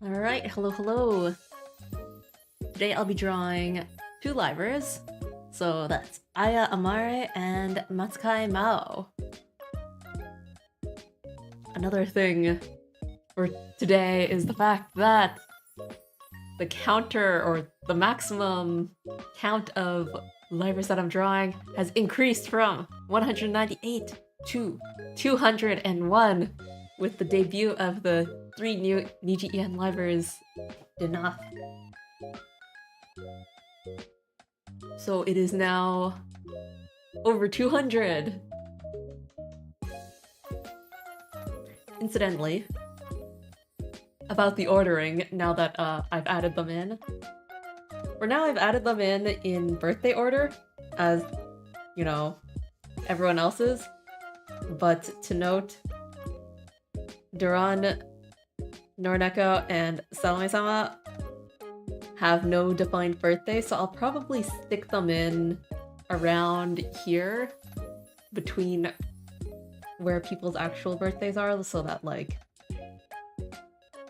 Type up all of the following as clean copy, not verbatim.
Alright, hello, hello. Today I'll be drawing two livers. So that's Aia and Machukai Mao. Another thing for today is the fact that the counter, or the maximum count of livers that I'm drawing, has increased from 198 to 201 with the debut of the 3 new Niji EN livers enough. So it is now over 200. Incidentally, about the ordering, now that I've added them in. For now, I've added them in birthday order, as, you know, everyone else's. But to note, Duran, Norineko, and Salome-sama have no defined birthday, so I'll probably stick them in around here, between where people's actual birthdays are, so that, like,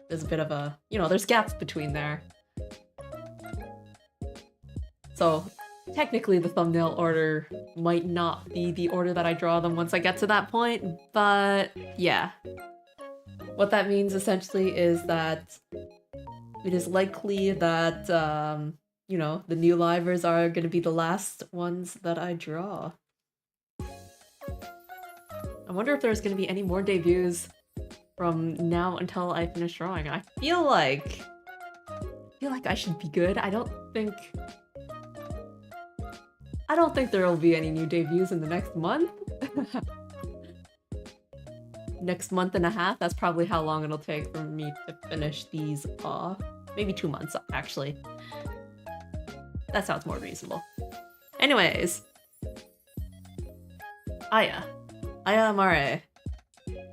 there's a bit of a, you know, there's gaps between there. So technically the thumbnail order might not be the order that I draw them once I get to that point, but yeah. What that means essentially is that it is likely that, you know, the new livers are going to be the last ones that I draw. I wonder if there's going to be any more debuts from now until I finish drawing. I feel like I should be good. I don't think there will be any new debuts in the next month. Next month and a half, that's probably how long it'll take for me to finish these off. Maybe 2 months, actually. That sounds more reasonable. Anyways. Aia Amare.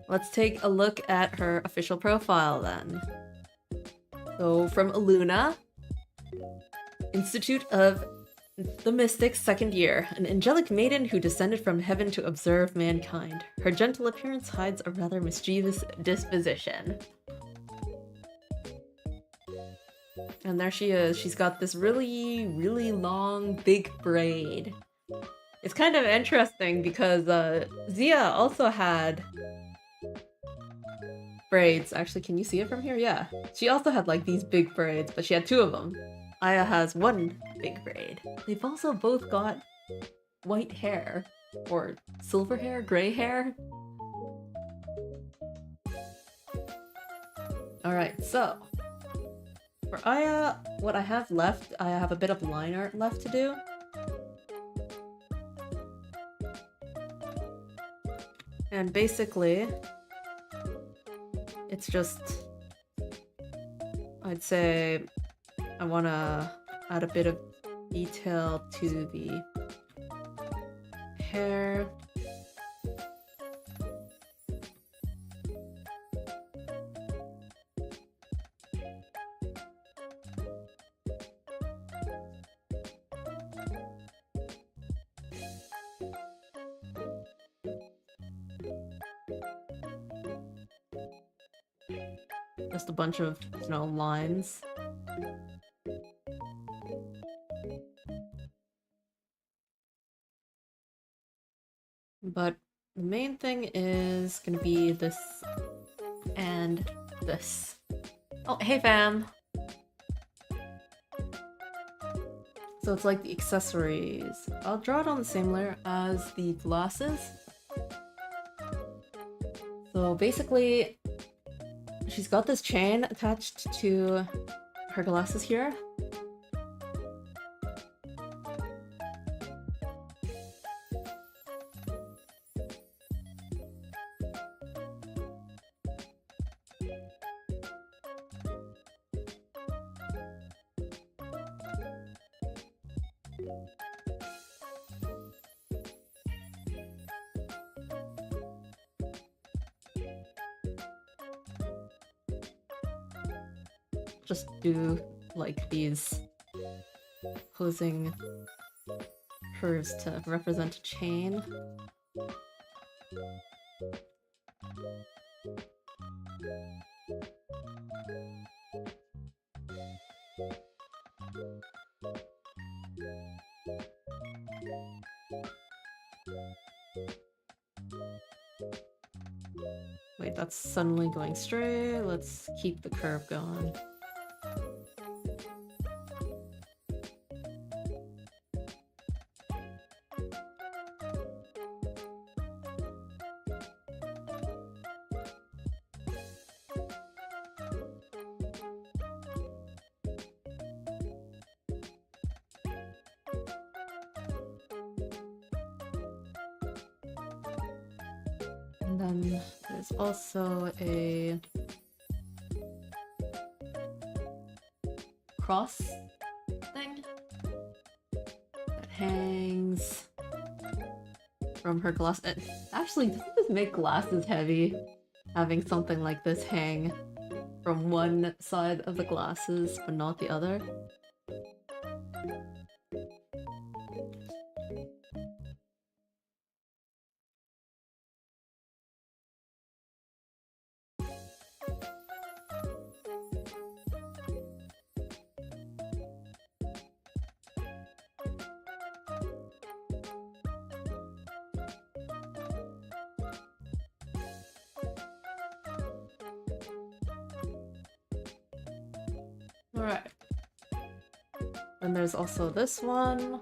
Let's take a look at her official profile then. So from Aluna, Institute of the Mystics, 2nd year, an angelic maiden who descended from heaven to observe mankind. Her gentle appearance hides a rather mischievous disposition. And there she is. She's got this really, really long, big braid. It's kind of interesting because Zia also had braids. Actually, can you see it from here? Yeah. She also had like these big braids, but she had 2 of them. Aia has 1 big braid. They've also both got white hair, or silver hair, gray hair. Alright, so for Aia, what I have left, I have a bit of line art left to do. And basically, it's just, I'd say I want to add a bit of detail to the hair. Just a bunch of, you know, lines. But the main thing is gonna be this and this. Oh, hey fam! So it's like the accessories. I'll draw it on the same layer as the glasses. So basically, she's got this chain attached to her glasses here. Just do like these opposing curves to represent a chain. Wait, that's suddenly going straight. Let's keep the curve going. And then there's also a cross thing that hangs from her glass. Actually, doesn't this make glasses heavy? Having something like this hang from one side of the glasses but not the other? Alright. And there's also this one.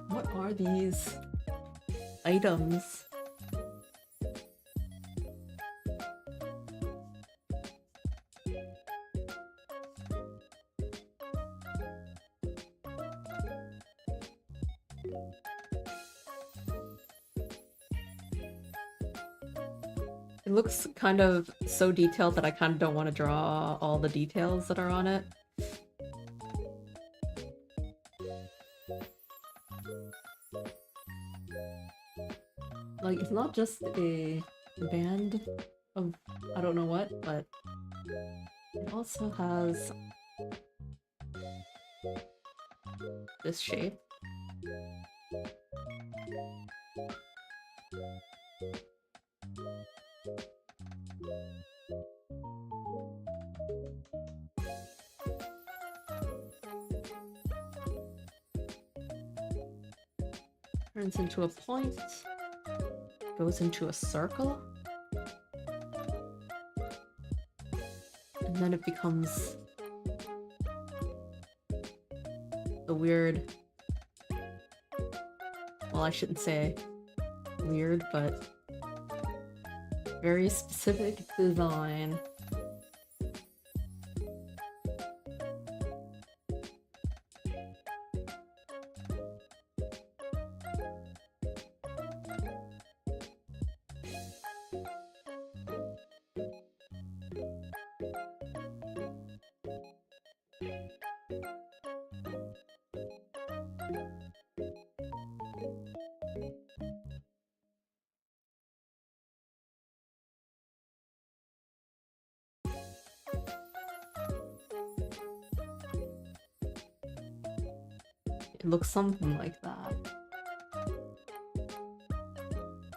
What are these items? It looks kind of so detailed that I kind of don't want to draw all the details that are on it. Like, it's not just a band of I don't know what, but it also has this shape. Turns into a point, goes into a circle, and then it becomes the weird, well, I shouldn't say weird, but very specific design. It looks something like that.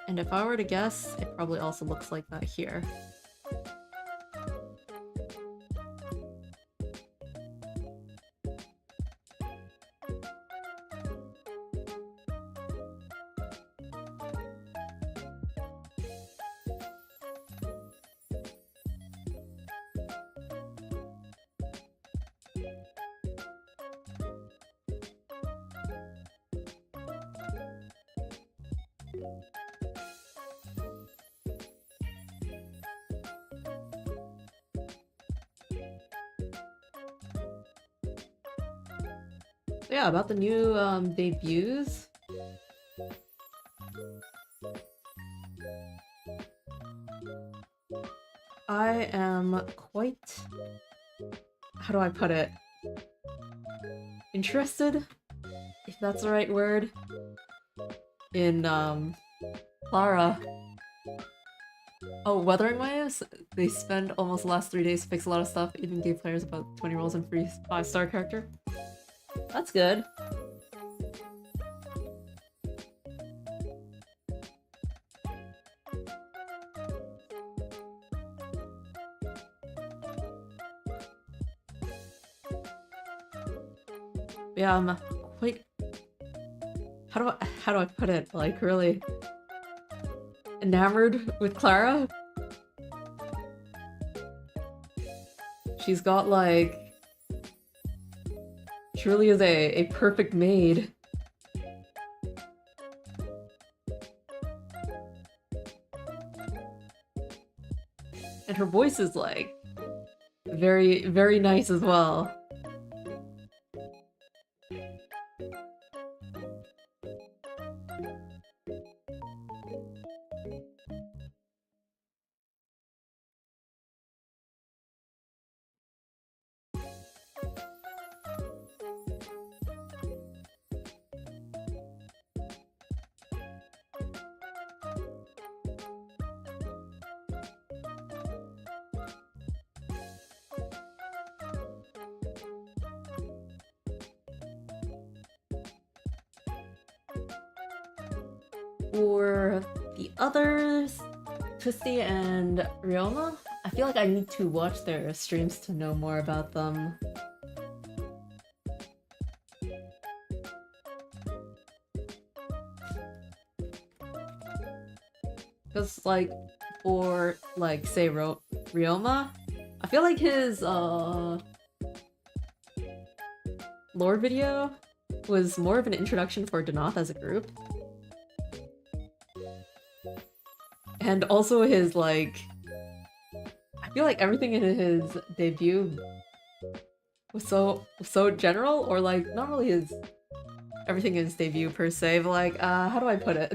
And if I were to guess, it probably also looks like that here. Yeah, about the new debuts. I am quite, how do I put it? Interested, if that's the right word, in Clara. Oh, Weathering Waves? They spend almost the last 3 days to fix a lot of stuff, even gave players about 20 rolls and free 5-star character. That's good. yeah, I'm quite... How do I put it? Like, really enamored with Clara? She's got, like... She really is a perfect maid. And her voice is, like, very, very nice as well. For the others, Twisty and Ryoma, I feel like I need to watch their streams to know more about them. Because, like, for, like, say, Ryoma, I feel like his, lore video was more of an introduction for Denoth as a group. And also his, like... I feel like everything in his debut was so general, or, like, not really his... everything in his debut per se, but, like, how do I put it?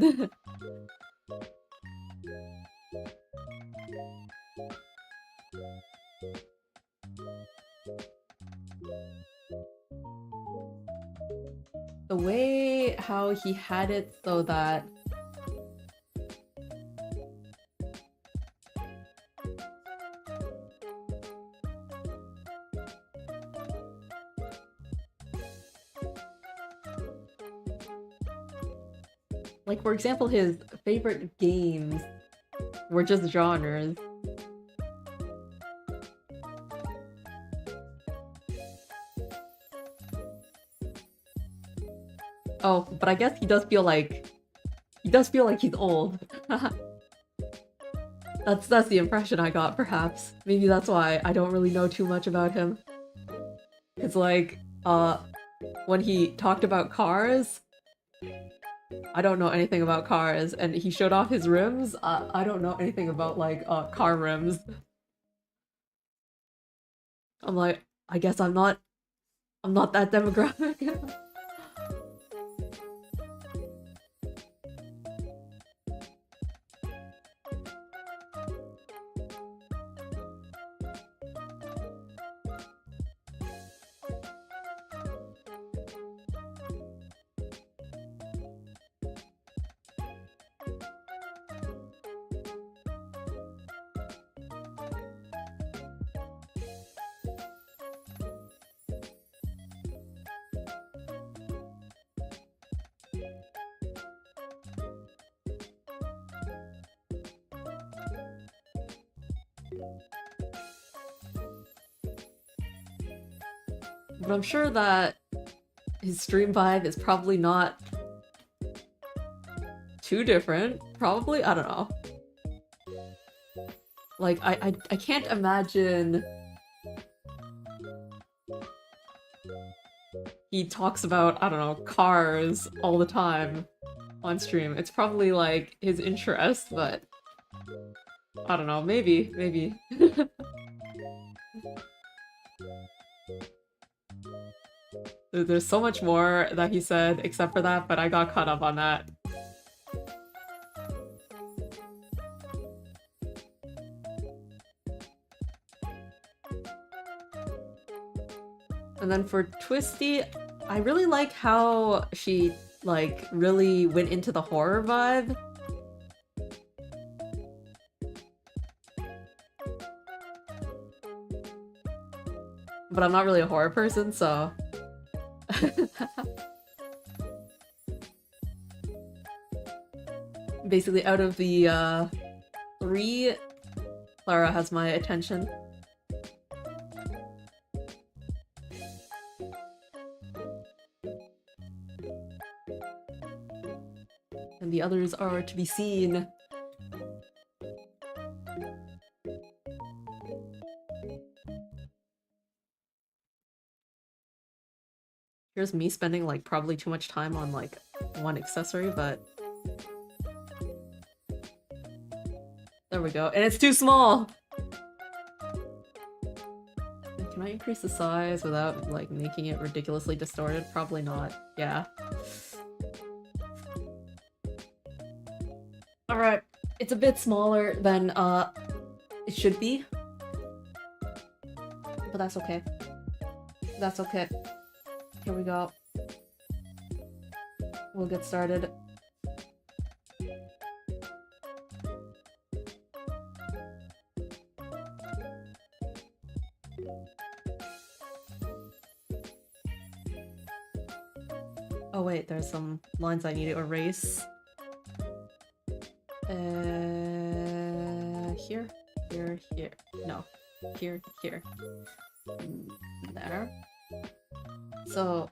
The way how he had it so that... Like, for example, his favorite games were just genres. Oh, but I guess he does feel like... He does feel like he's old. That's the impression I got, perhaps. Maybe that's why I don't really know too much about him. It's like, when he talked about cars... I don't know anything about cars, and he showed off his rims. I don't know anything about, like, car rims. I'm like, I guess I'm not that demographic. But I'm sure that his stream vibe is probably not too different. Probably? I don't know. Like, I can't imagine he talks about, I don't know, cars all the time on stream. It's probably, like, his interest, but I don't know, maybe. There's so much more that he said except for that, but I got caught up on that. And then for Twisty, I really like how she, like, really went into the horror vibe. But I'm not really a horror person, so... Basically, out of the, 3, Clara has my attention. the others are to be seen. Here's me spending like probably too much time on like one accessory, but there we go. And it's too small! Can I increase the size without like making it ridiculously distorted? Probably not. Yeah. Alright. It's a bit smaller than it should be. But that's okay. That's okay. Here we go. We'll get started. Oh wait, there's some lines I need to erase. Here, here, here. No. Here, here. There. So,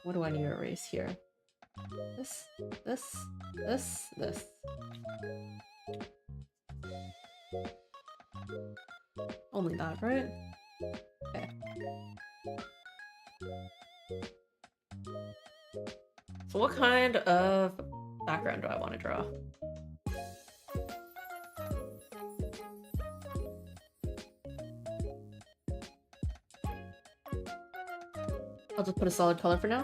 what do I need to erase here? This, this, this, this. Only that, right? Okay. So what kind of background do I want to draw? I'll just put a solid color for now.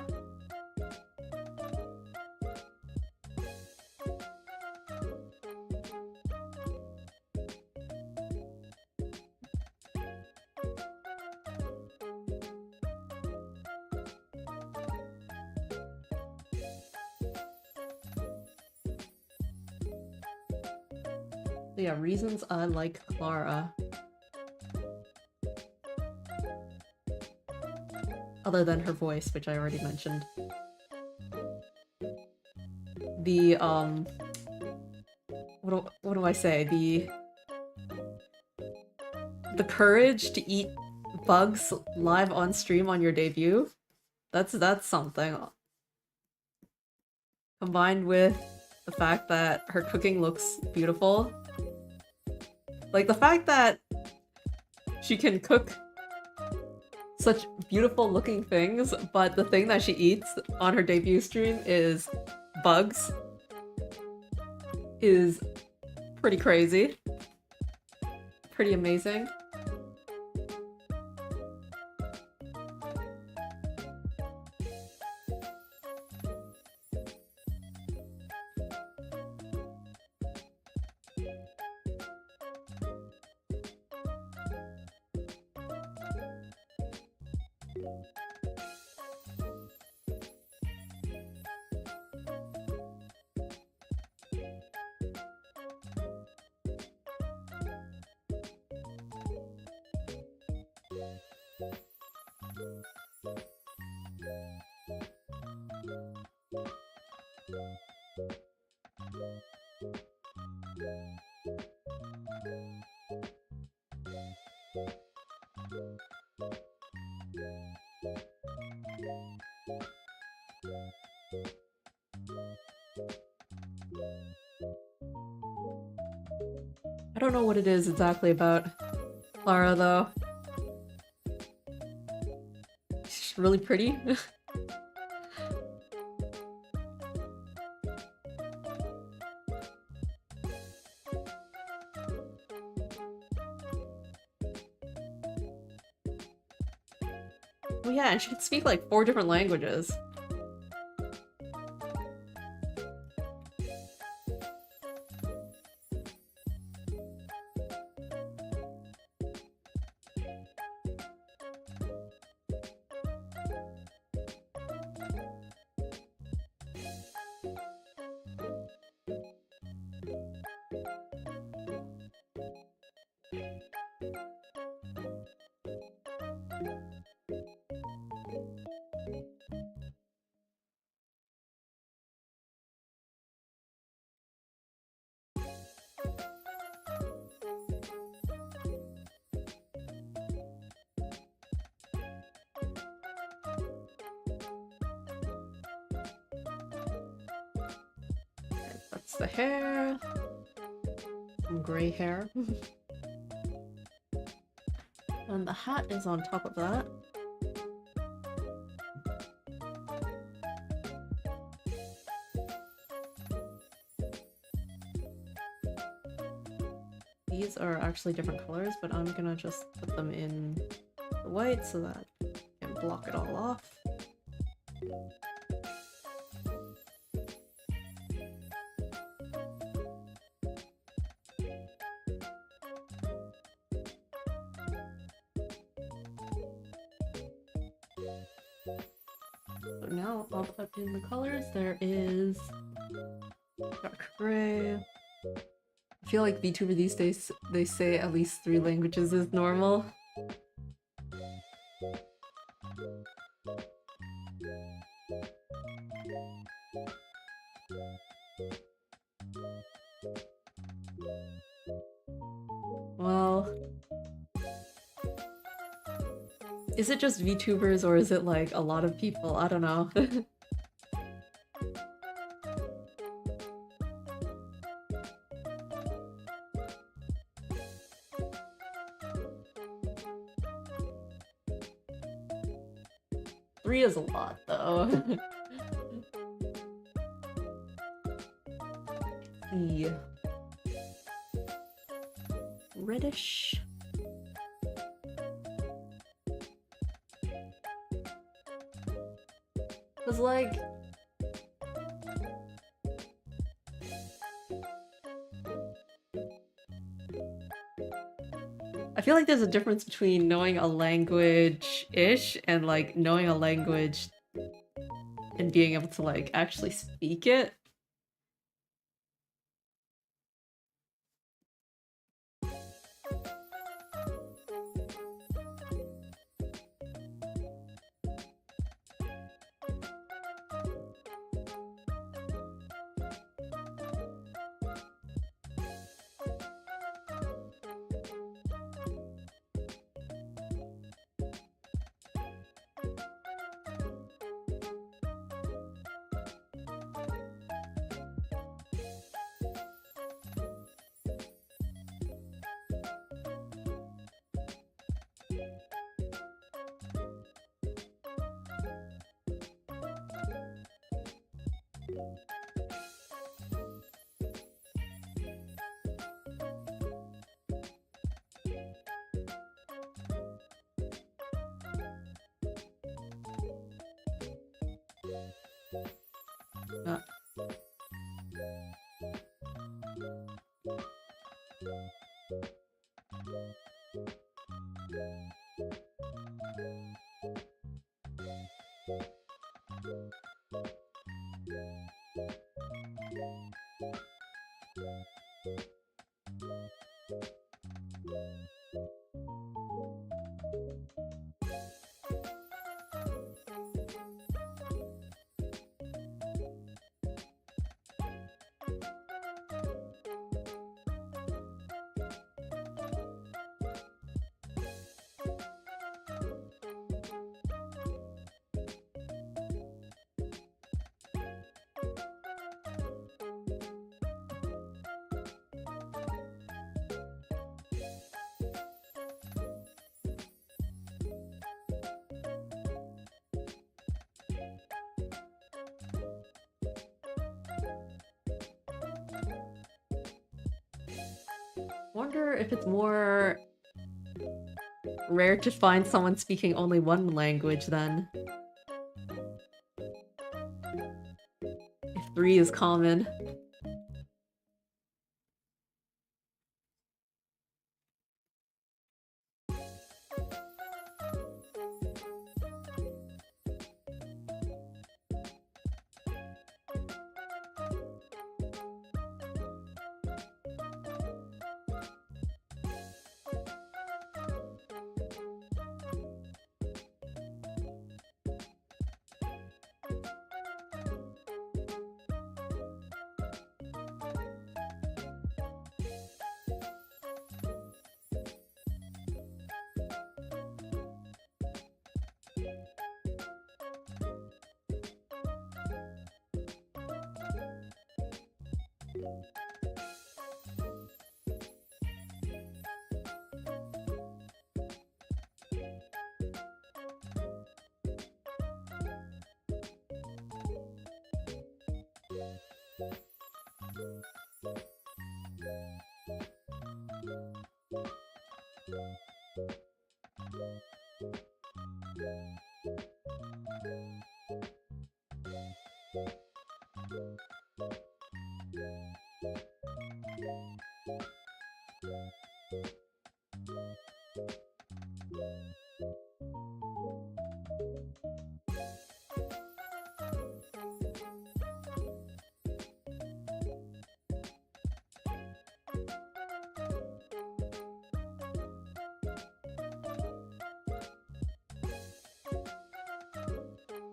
So yeah, reasons I like Clara. Other than her voice, which I already mentioned. The, what do I say? The courage to eat bugs live on stream on your debut? That's something. Combined with the fact that her cooking looks beautiful. Like, the fact that she can cook such beautiful looking things, but the thing that she eats on her debut stream is bugs is pretty crazy. Pretty amazing. I don't know what it is exactly about Clara, though. She's really pretty. Oh yeah, and she can speak like 4 different languages. That's the hair. Some gray hair. And the hat is on top of that. These are actually different colors, but I'm gonna just put them in the white so that I can block it all off. So now I'll put in the colors. There is dark gray. I feel like VTuber these days, they say at least 3 languages is normal. Well, is it just VTubers or is it like a lot of people? I don't know. Three is a lot, though. The reddish. Was like I feel like there's a difference between knowing a language-ish and like knowing a language and being able to like actually speak it. Wonder if it's more rare to find someone speaking only one language then. If 3 is common.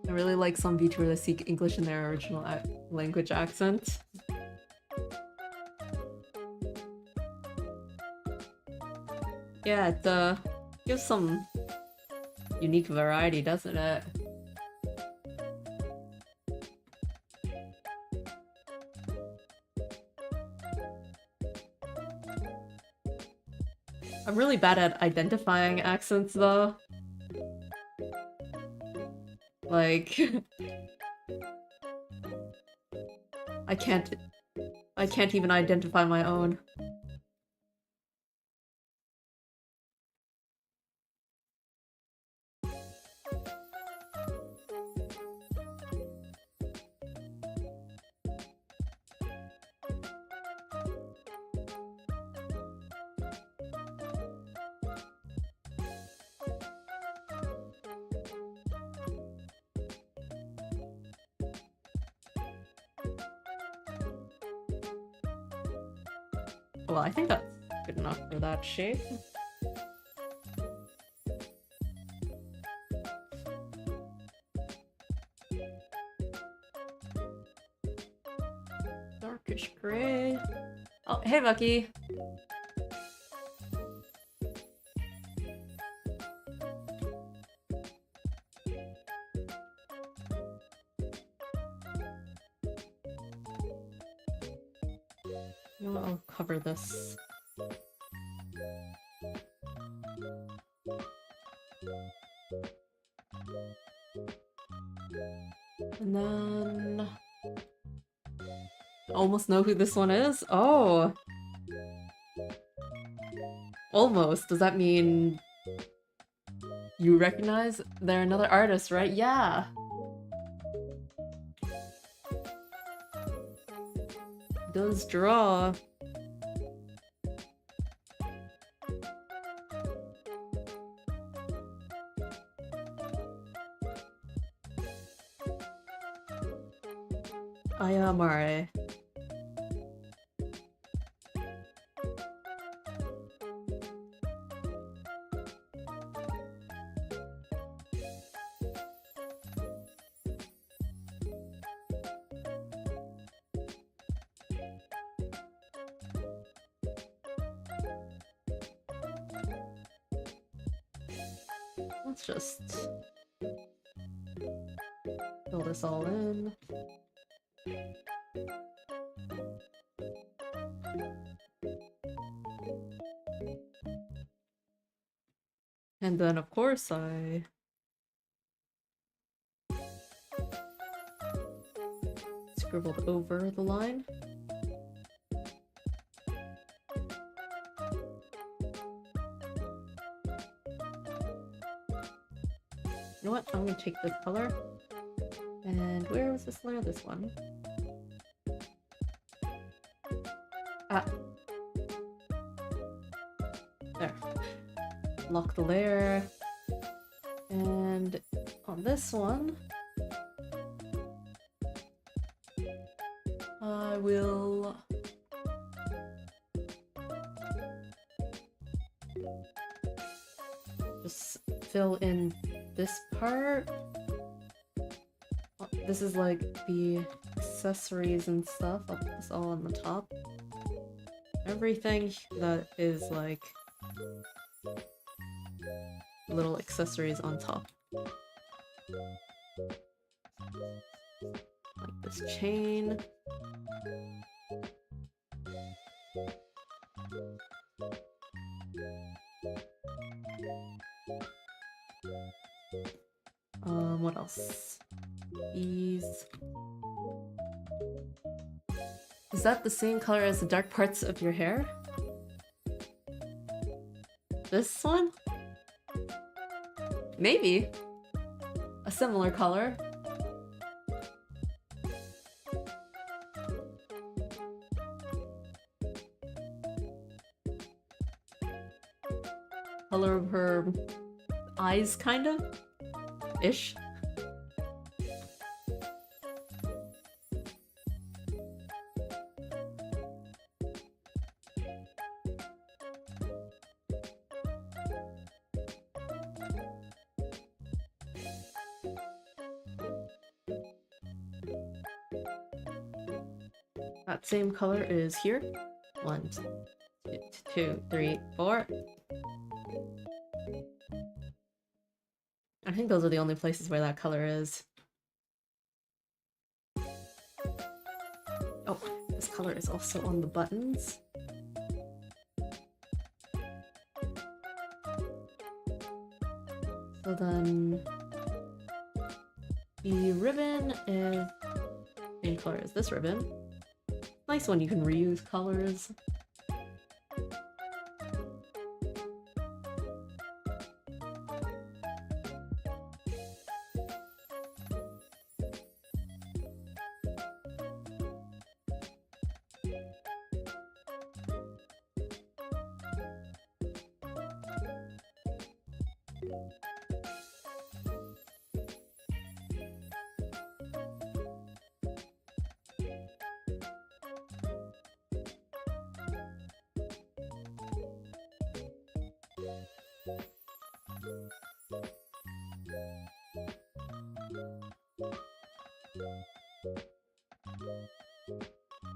I really like some VTubers that speak English in their original language accent. Yeah, it gives some unique variety, doesn't it? I'm really bad at identifying accents though. Like I can't even identify my own. Well, I think that's good enough for that shape. Darkish gray. Oh, hey, Bucky. I'll cover this. And then... almost know who this one is? Oh! Almost. Does that mean... you recognize? They're another artist, right? Yeah! Does draw. Aia Mare. Let's just fill this all in. And then, of course, I scribbled over the line. You know what? I'm gonna take this color. And where was this layer? This one. Ah. There. Lock the layer. And on this one, I will just fill in this part. This is like the accessories and stuff. I'll put this all on the top. Everything that is like little accessories on top. Like this chain. What else? These. Is that the same color as the dark parts of your hair? This one? Maybe. A similar color. Color of her eyes, kind of? Ish. That same color is here. 1, 2, 3, 4. I think those are the only places where that color is. Oh, this color is also on the buttons. So then the ribbon is the same color as this ribbon. Nice one, you can reuse colors.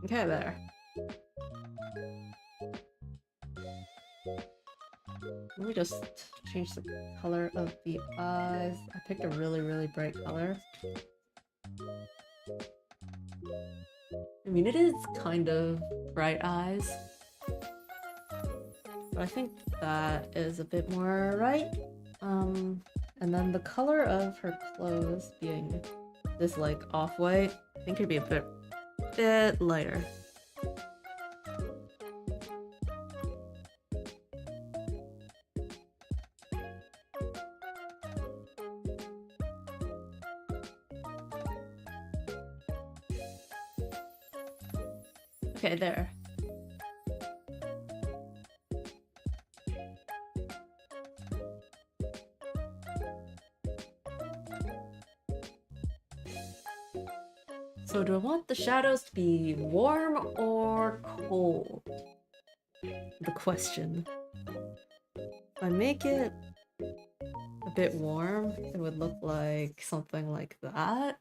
Okay, there. Let me just change the color of the eyes. I picked a really, really bright color. I mean, it is kind of bright eyes. But I think that is a bit more right. And then the color of her clothes being this like off-white, I think it'd be a bit lighter. Okay, there. So do I want the shadows to be warm or cold? The question. If I make it a bit warm, it would look like something like that.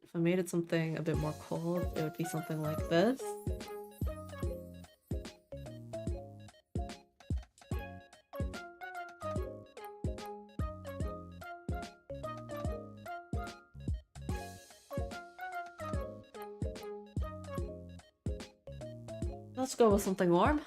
If I made it something a bit more cold, it would be something like this. Let's go with something warm.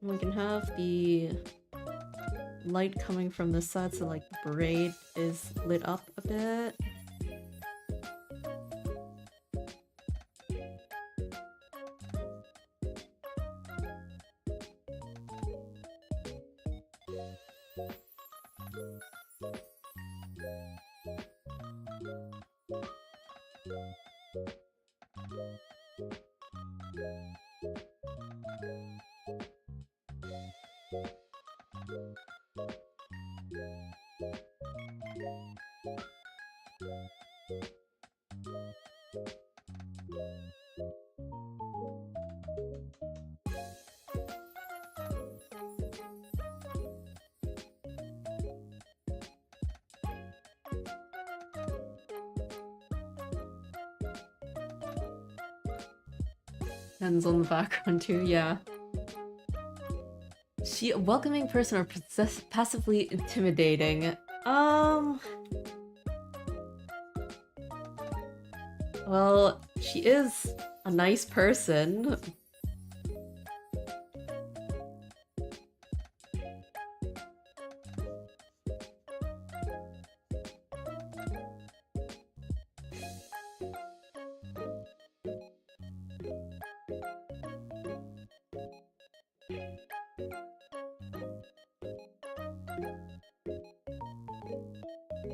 We can have the light coming from this side so like the braid is lit up a bit. Hands on the background too, yeah. Is she a welcoming person or passively intimidating? Well, she is a nice person.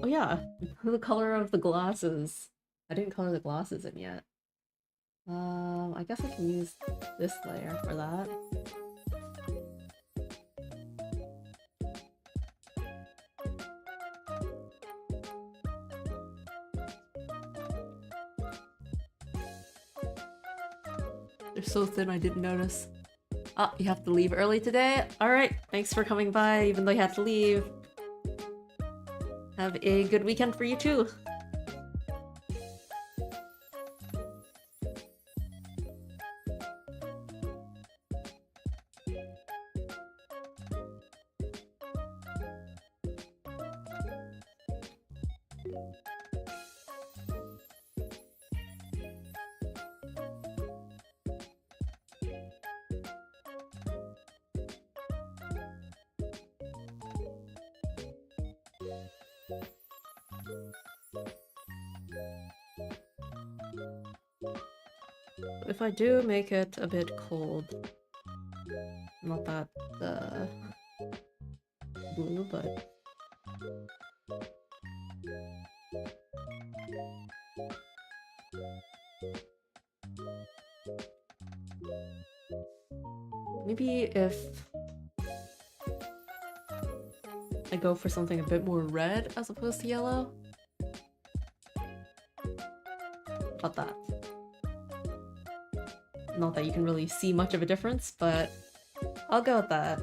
Oh yeah, the color of the glasses. I didn't color the glasses in yet. I guess I can use this layer for that. They're so thin I didn't notice. Ah, you have to leave early today? Alright, thanks for coming by even though you had to leave. Have a good weekend for you too. If I do make it a bit cold, not that blue, but maybe if I go for something a bit more red as opposed to yellow. About that. Not that you can really see much of a difference, but I'll go with that.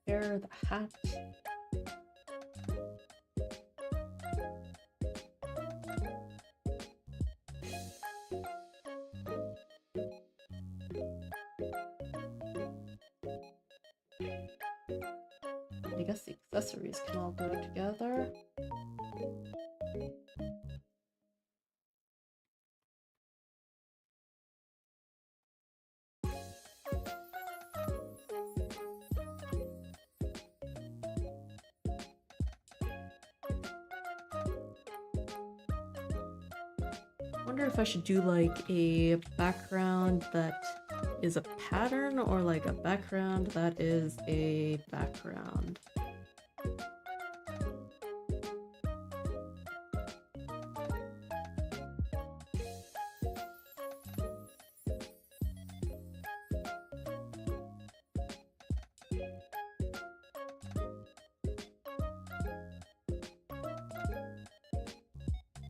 Hair, the hat. I guess the accessories can all go together. Wonder if I should do like a background that is a pattern or like a background that is a background.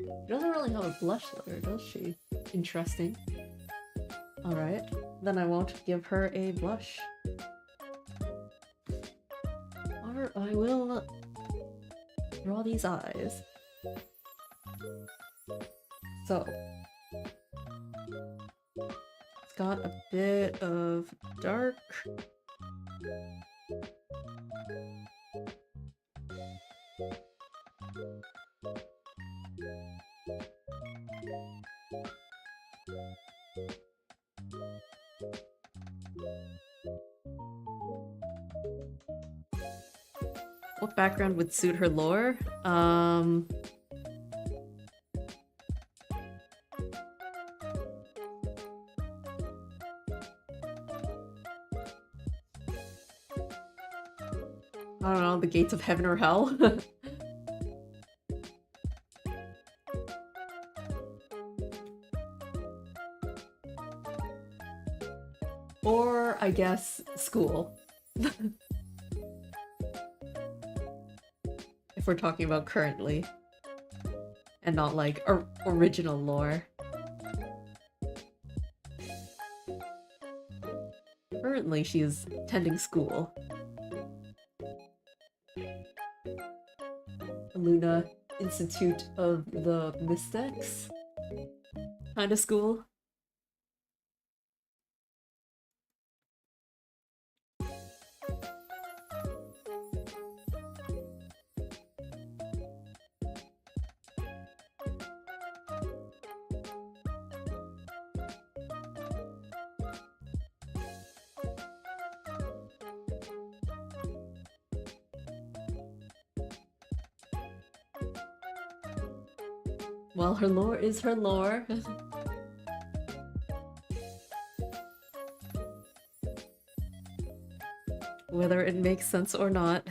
She doesn't really have a blush layer, does she? Interesting. Alright, then I won't give her a blush. Or I will draw these eyes. So, it's got a bit of dark. What background would suit her lore? I don't know, the gates of heaven or hell? Or, I guess, school. If we're talking about currently. And not like original lore. Currently, she is attending school. Luna Institute of the Mystics kind of school. Well, her lore is her lore. Whether it makes sense or not.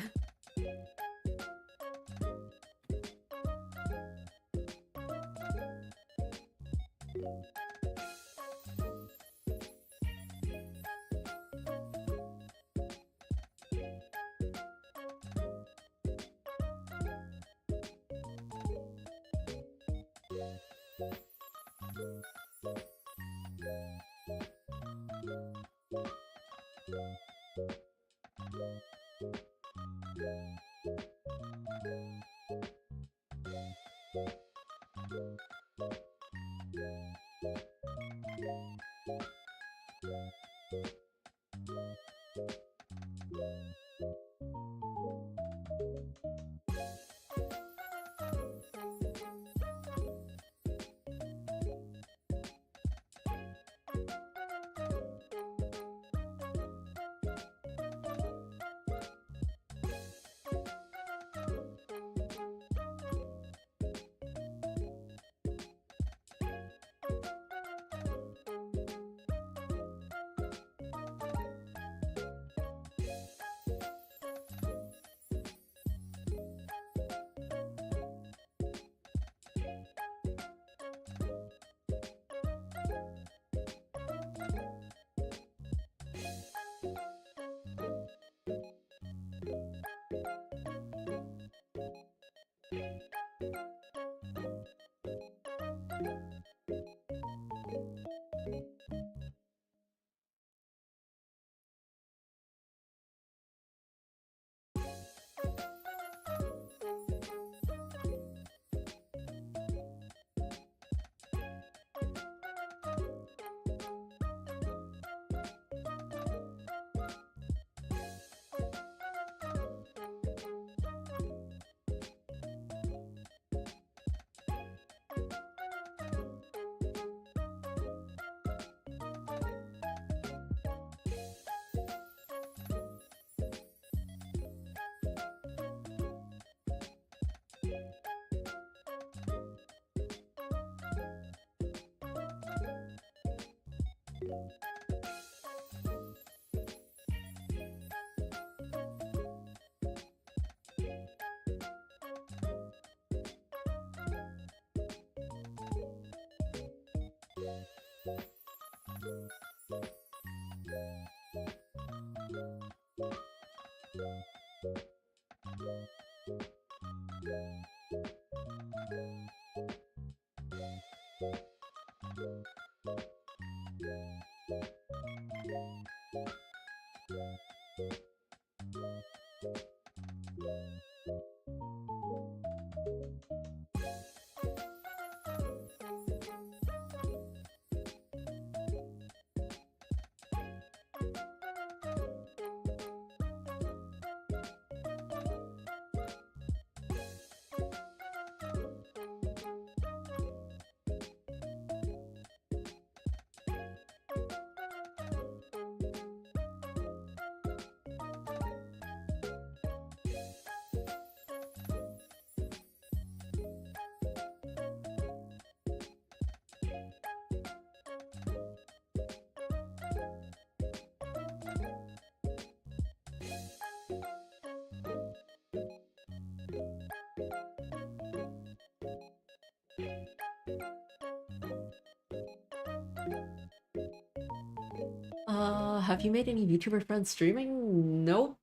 Have you made any VTuber friends streaming? Nope.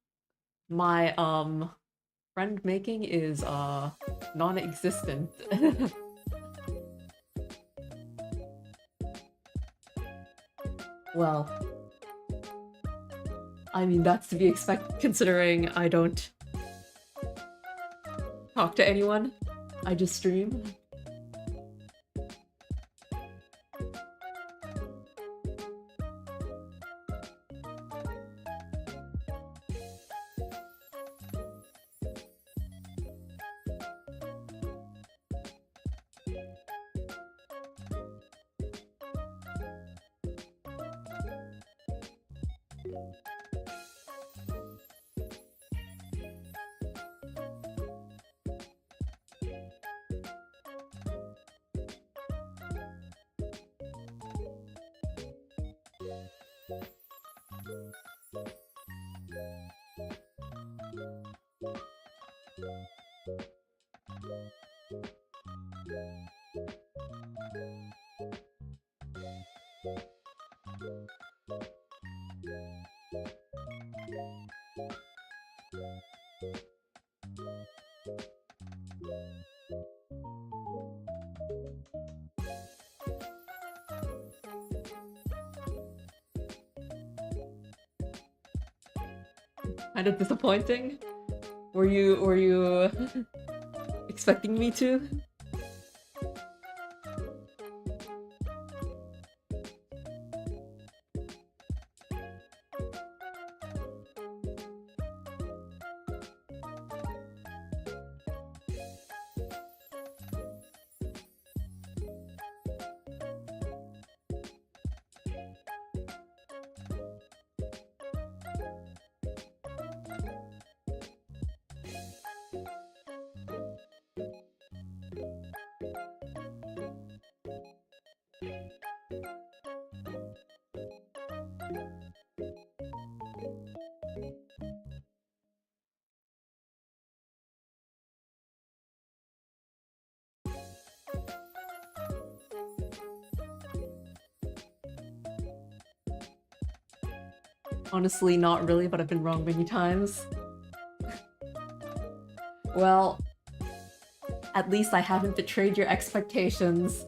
My, friend making is, non-existent. Well, I mean, that's to be expected considering I don't talk to anyone. I just stream. Kind of disappointing. Were you expecting me to? Honestly, not really, but I've been wrong many times. Well, at least I haven't betrayed your expectations.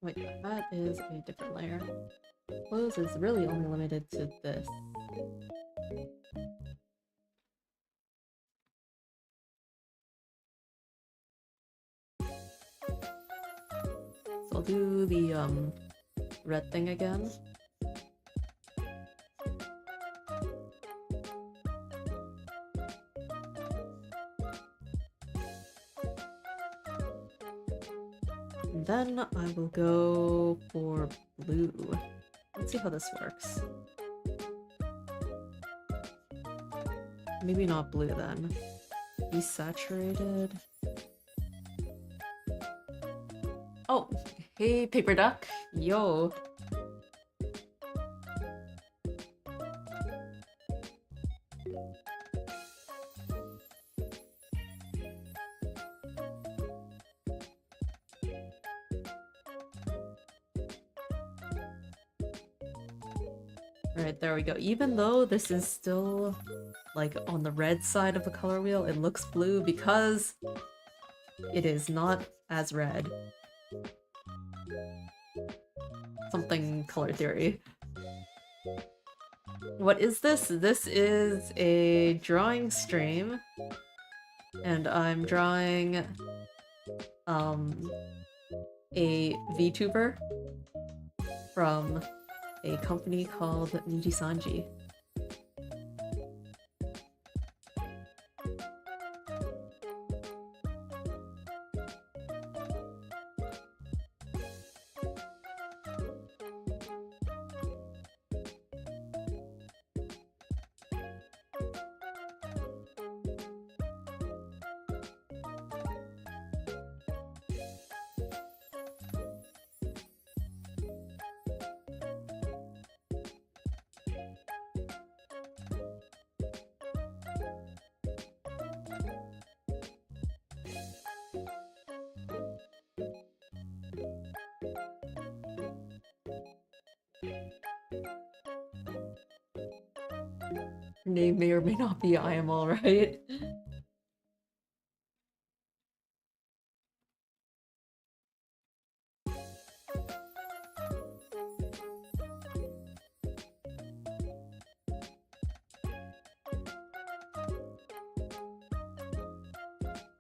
Wait, that is a different layer. Clothes is really only limited to this. So I'll do the red thing again. Then I will go for blue. Let's see how this works. Maybe not blue then. Desaturated. Oh, hey paper duck. Yo. Alright, there we go. Even though this is still, like, on the red side of the color wheel, it looks blue because it is not as red. Something color theory. What is this? This is a drawing stream. And I'm drawing, a VTuber from a company called Nijisanji. Her name may or may not be I am alright.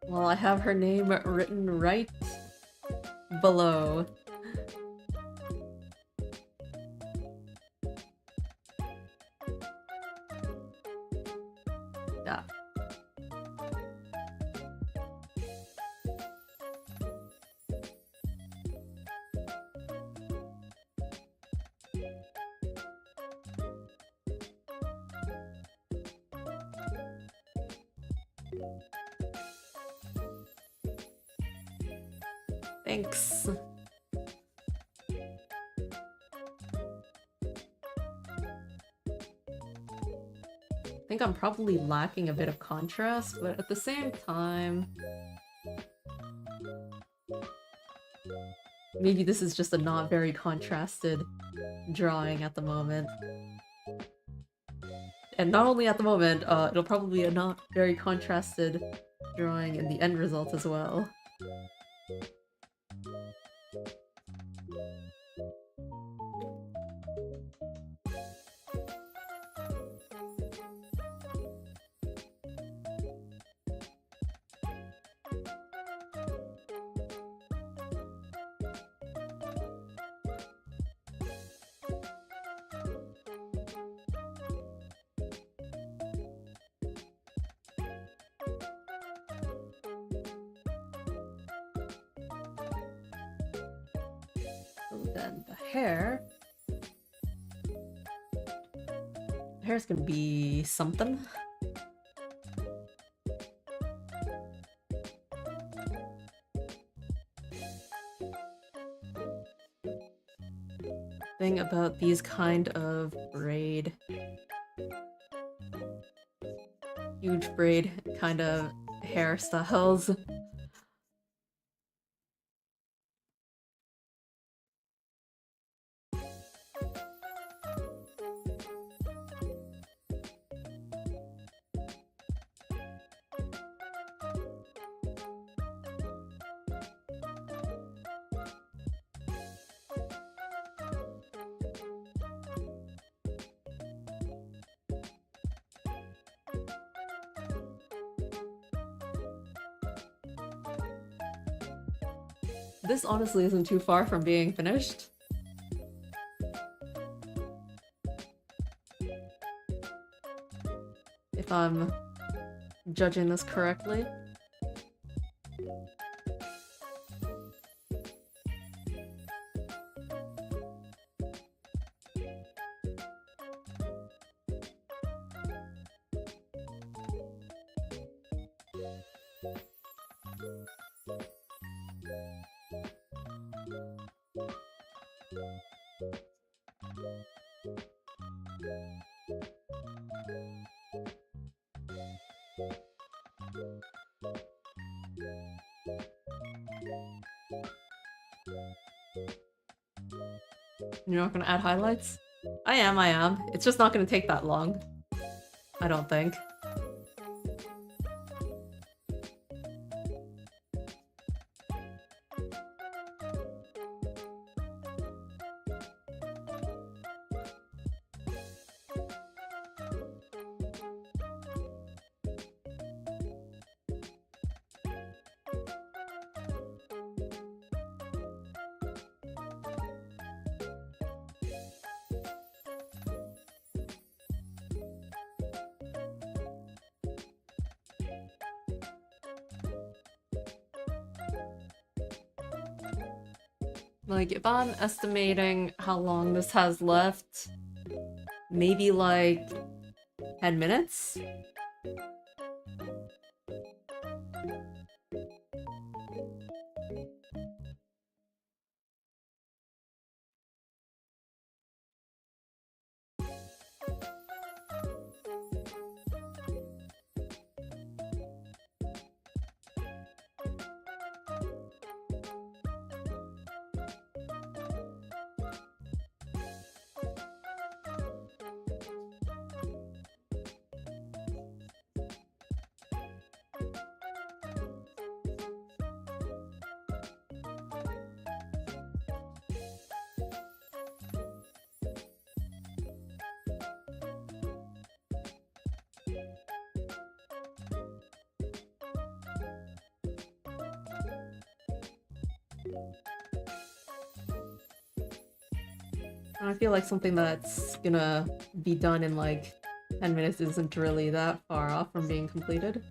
Well, I have her name written right below. Yeah. Thanks. I think I'm probably lacking a bit of contrast, but at the same time... maybe this is just a not very contrasted drawing at the moment. And not only at the moment, it'll probably be a not very contrasted drawing in the end result as well. Then the hair. The hair's gonna be something. Thing about these kind of braid, huge braid kind of hairstyles. This honestly isn't too far from being finished. If I'm judging this correctly. You're not gonna add highlights? I am. It's just not gonna take that long. I don't think. Like, if I'm estimating how long this has left, maybe like 10 minutes? I feel like something that's gonna be done in like 10 minutes isn't really that far off from being completed.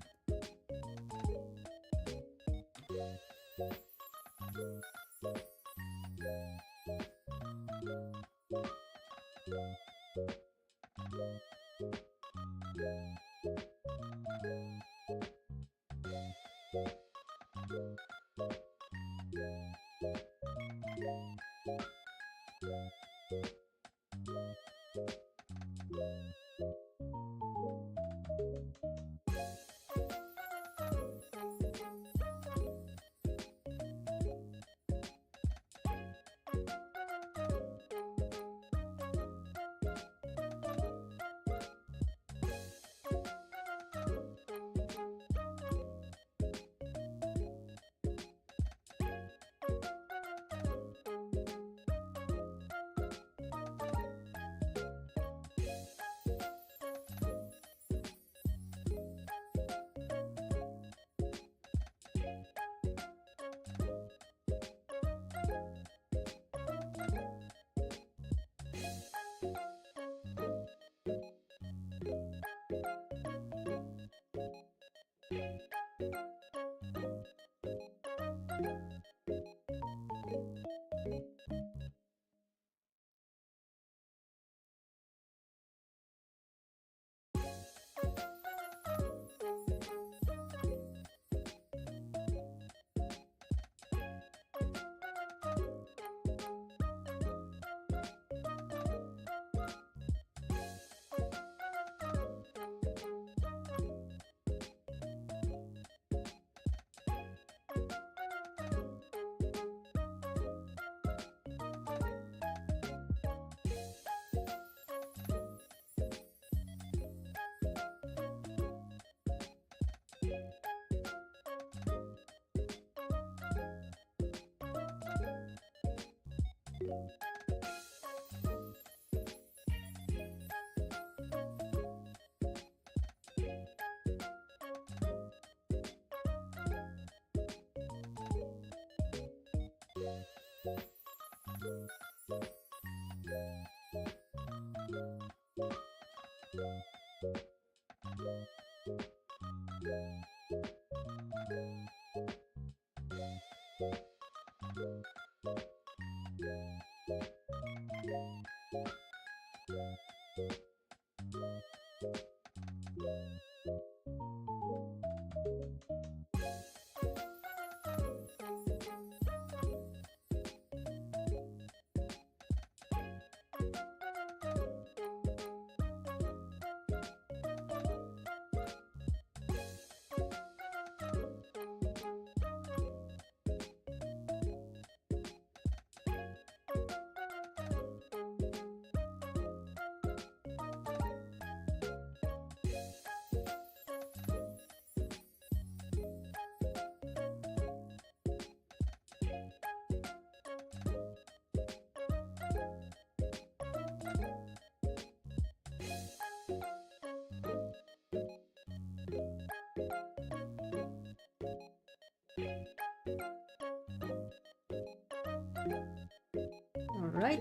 right.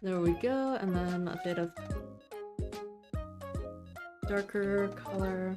There we go, and then a bit of darker color.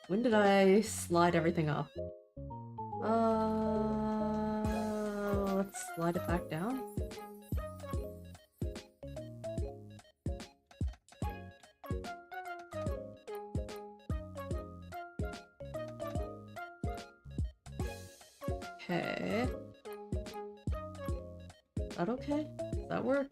When did I slide everything up? Let's slide it back down. Okay. Is that okay? Does that work?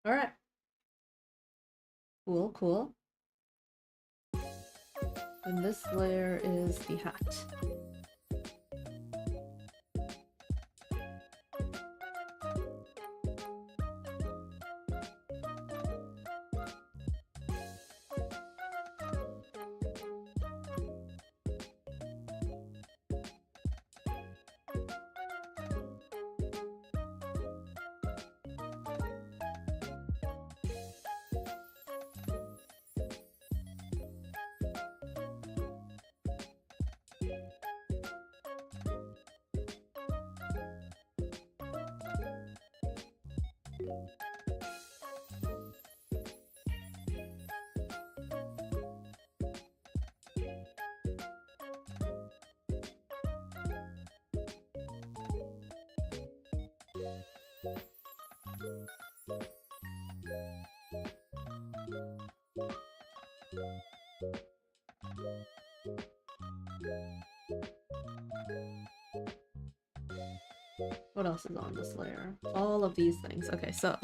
Alright. Cool, cool. And this layer is the hat. What else is on this layer? All of these things. Okay, so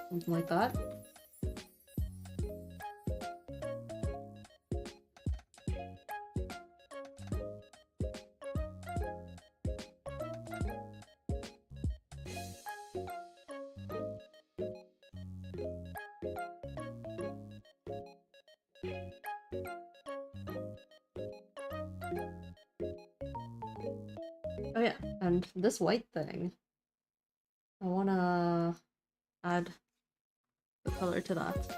something like that. Oh yeah, and this white thing, I wanna add the color to that.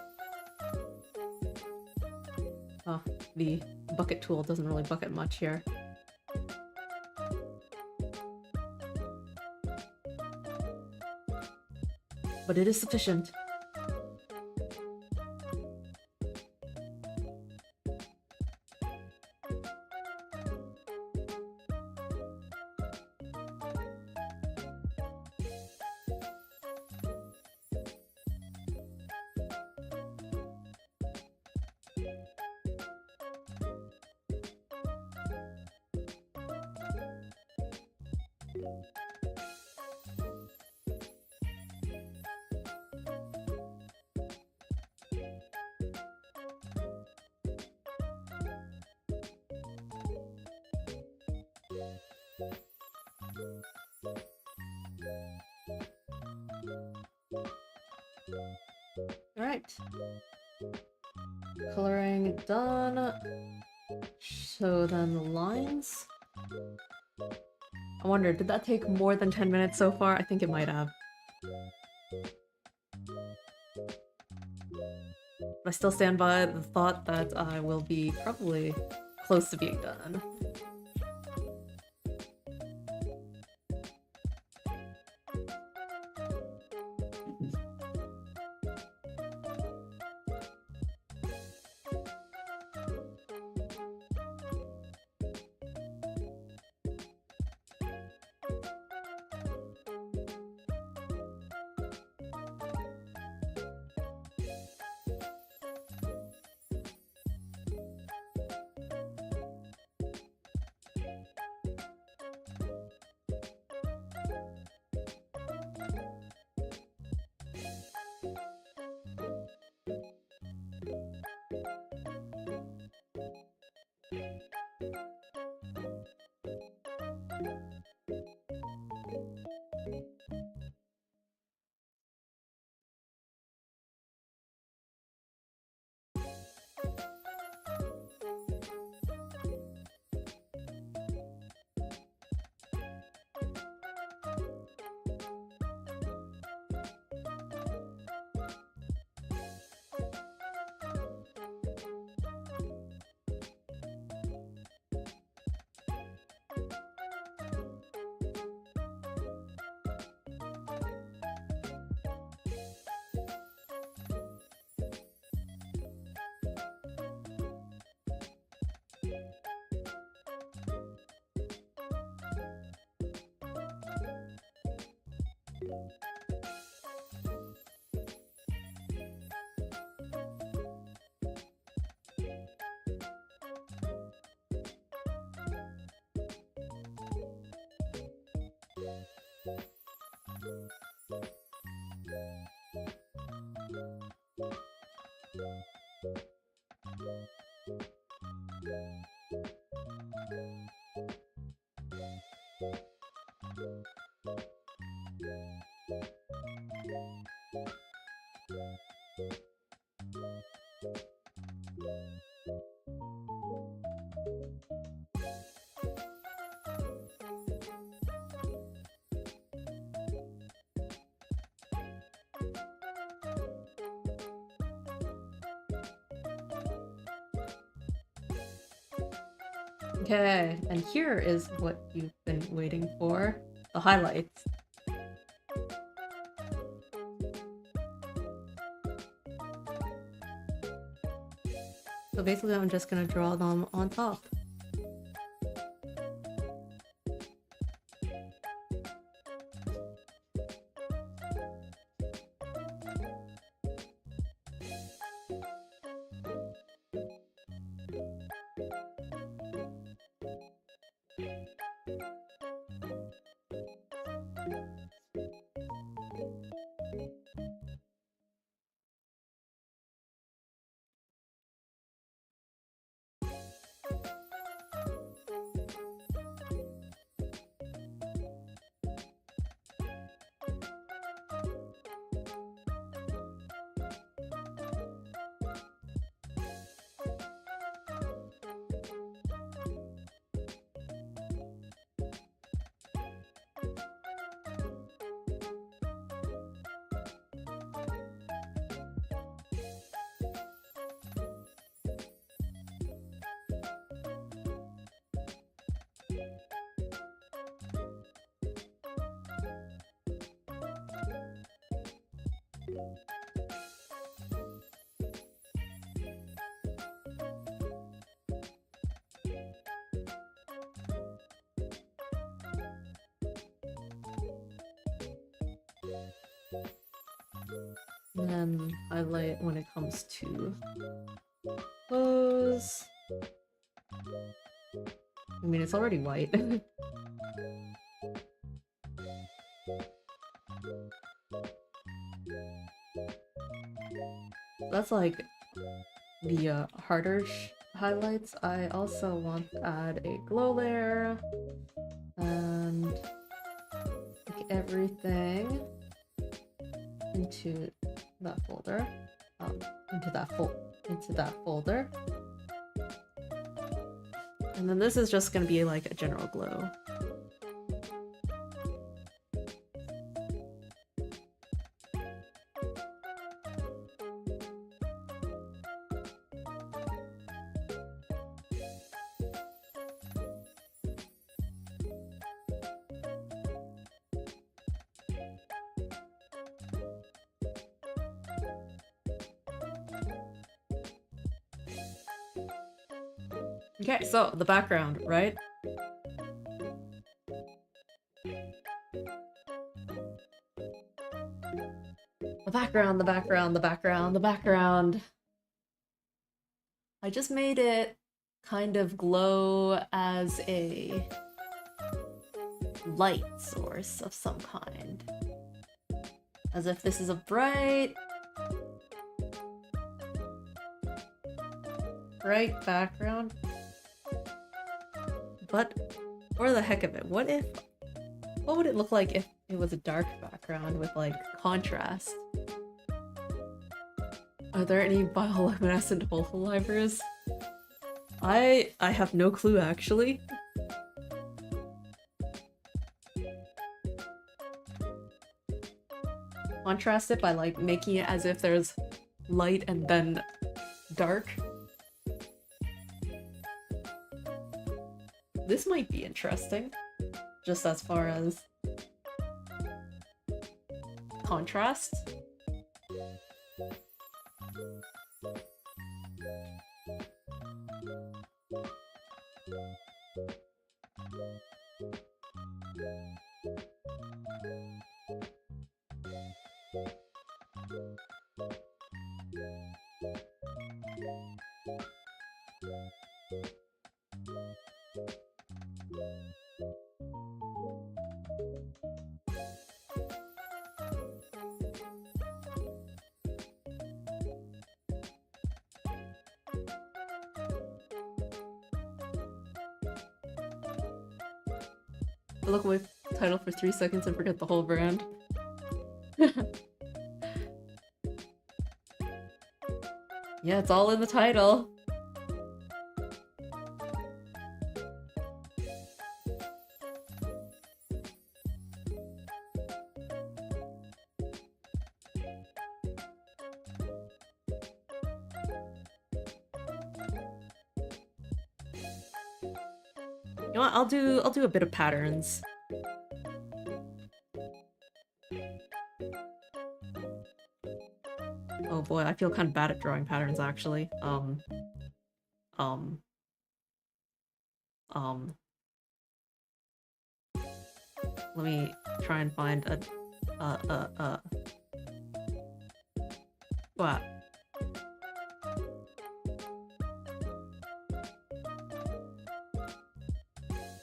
Oh, the bucket tool doesn't really bucket much here. But it is sufficient. Alright. Coloring done. So then the lines. I wonder, did that take more than 10 minutes so far? I think it might have. I still stand by the thought that I will be probably close to being done. Okay, and here is what you've been waiting for. The highlights. So basically I'm just gonna draw them on top. And then highlight when it comes to clothes. I mean, it's already white. That's like the harder highlights. I also want to add a glow layer. And take everything into that folder. Into that folder. And then this is just gonna be like a general glow. Okay, so the background, right? The background. I just made it kind of glow as a light source of some kind. As if this is a bright background. But for the heck of it, what would it look like if it was a dark background with like contrast? Are there any bioluminescent hololivers? I have no clue actually. Contrast it by like making it as if there's light and then dark. This might be interesting, just as far as contrast. I look away title for 3 seconds and forget the whole brand. Yeah, it's all in the title. You know what? I'll do a bit of patterns. Oh boy, I feel kind of bad at drawing patterns actually. Let me try and find what?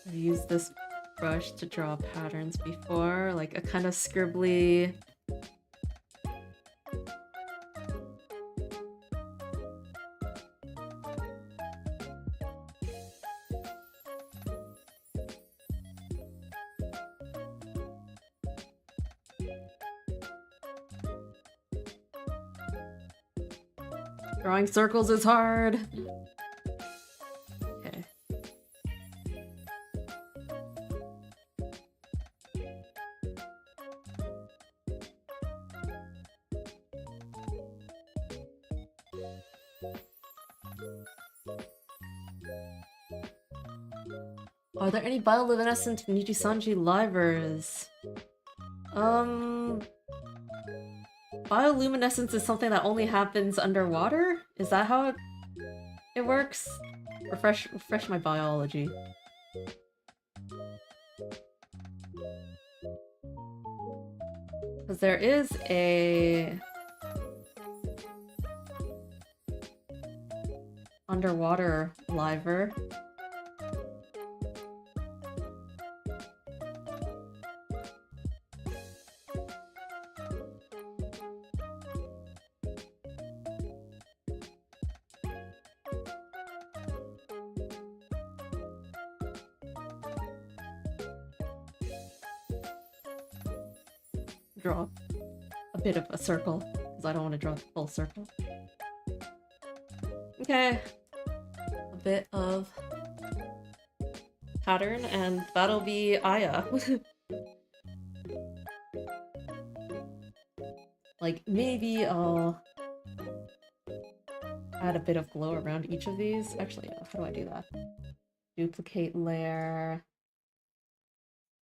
I've used this brush to draw patterns before, like a kind of scribbly. Drawing circles is hard. Okay. Are there any bioluminescent Nijisanji livers? Bioluminescence is something that only happens underwater? Is that how it works? Refresh my biology. Because there is a underwater liver. draw a bit of a circle, because I don't want to draw the full circle. Okay. A bit of pattern, and that'll be Aya. Like, maybe I'll add a bit of glow around each of these. Actually, how do I do that? Duplicate layer,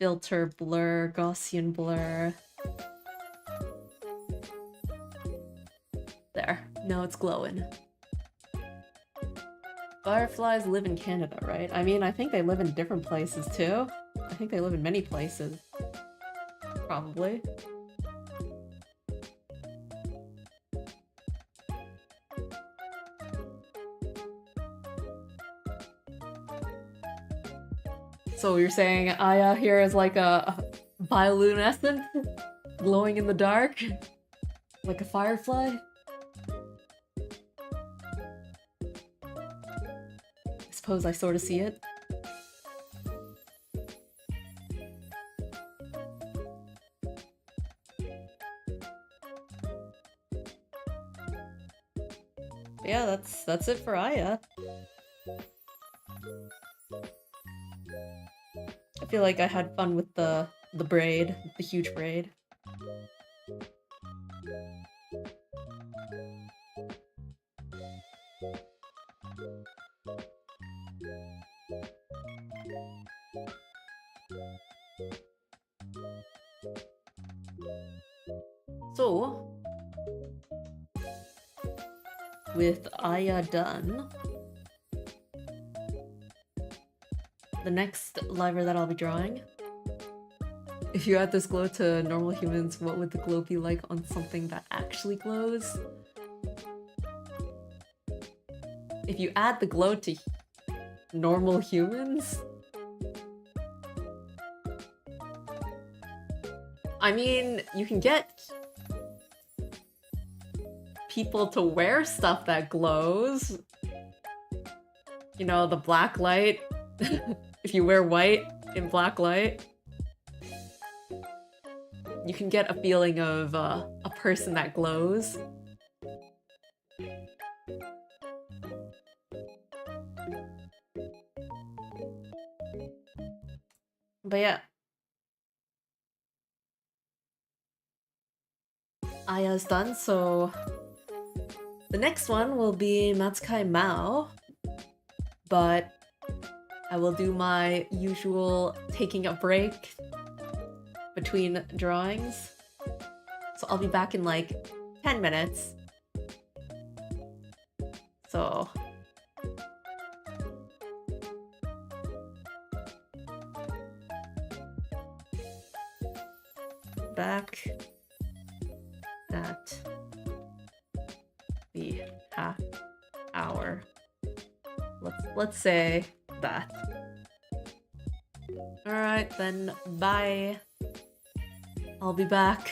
filter blur, Gaussian blur. There. Now it's glowing. Fireflies live in Canada, right? I mean, I think they live in different places too. I think they live in many places. Probably. So you're saying Aya here is like a bioluminescent, glowing in the dark? Like a firefly? I suppose I sort of see it. Yeah, that's it for Aya. I feel like I had fun with the braid, the huge braid. So, with Aya done, the next liver that I'll be drawing, if you add this glow to normal humans, what would the glow be like on something that actually glows? If you add the glow to normal humans? I mean, you can get people to wear stuff that glows. You know, the black light. If you wear white in black light, you can get a feeling of a person that glows. But yeah. Aya's done, so the next one will be Matsukai Mao, but I will do my usual taking a break between drawings. So I'll be back in like 10 minutes. So back at the half hour. Let's say that. Alright then, bye. I'll be back.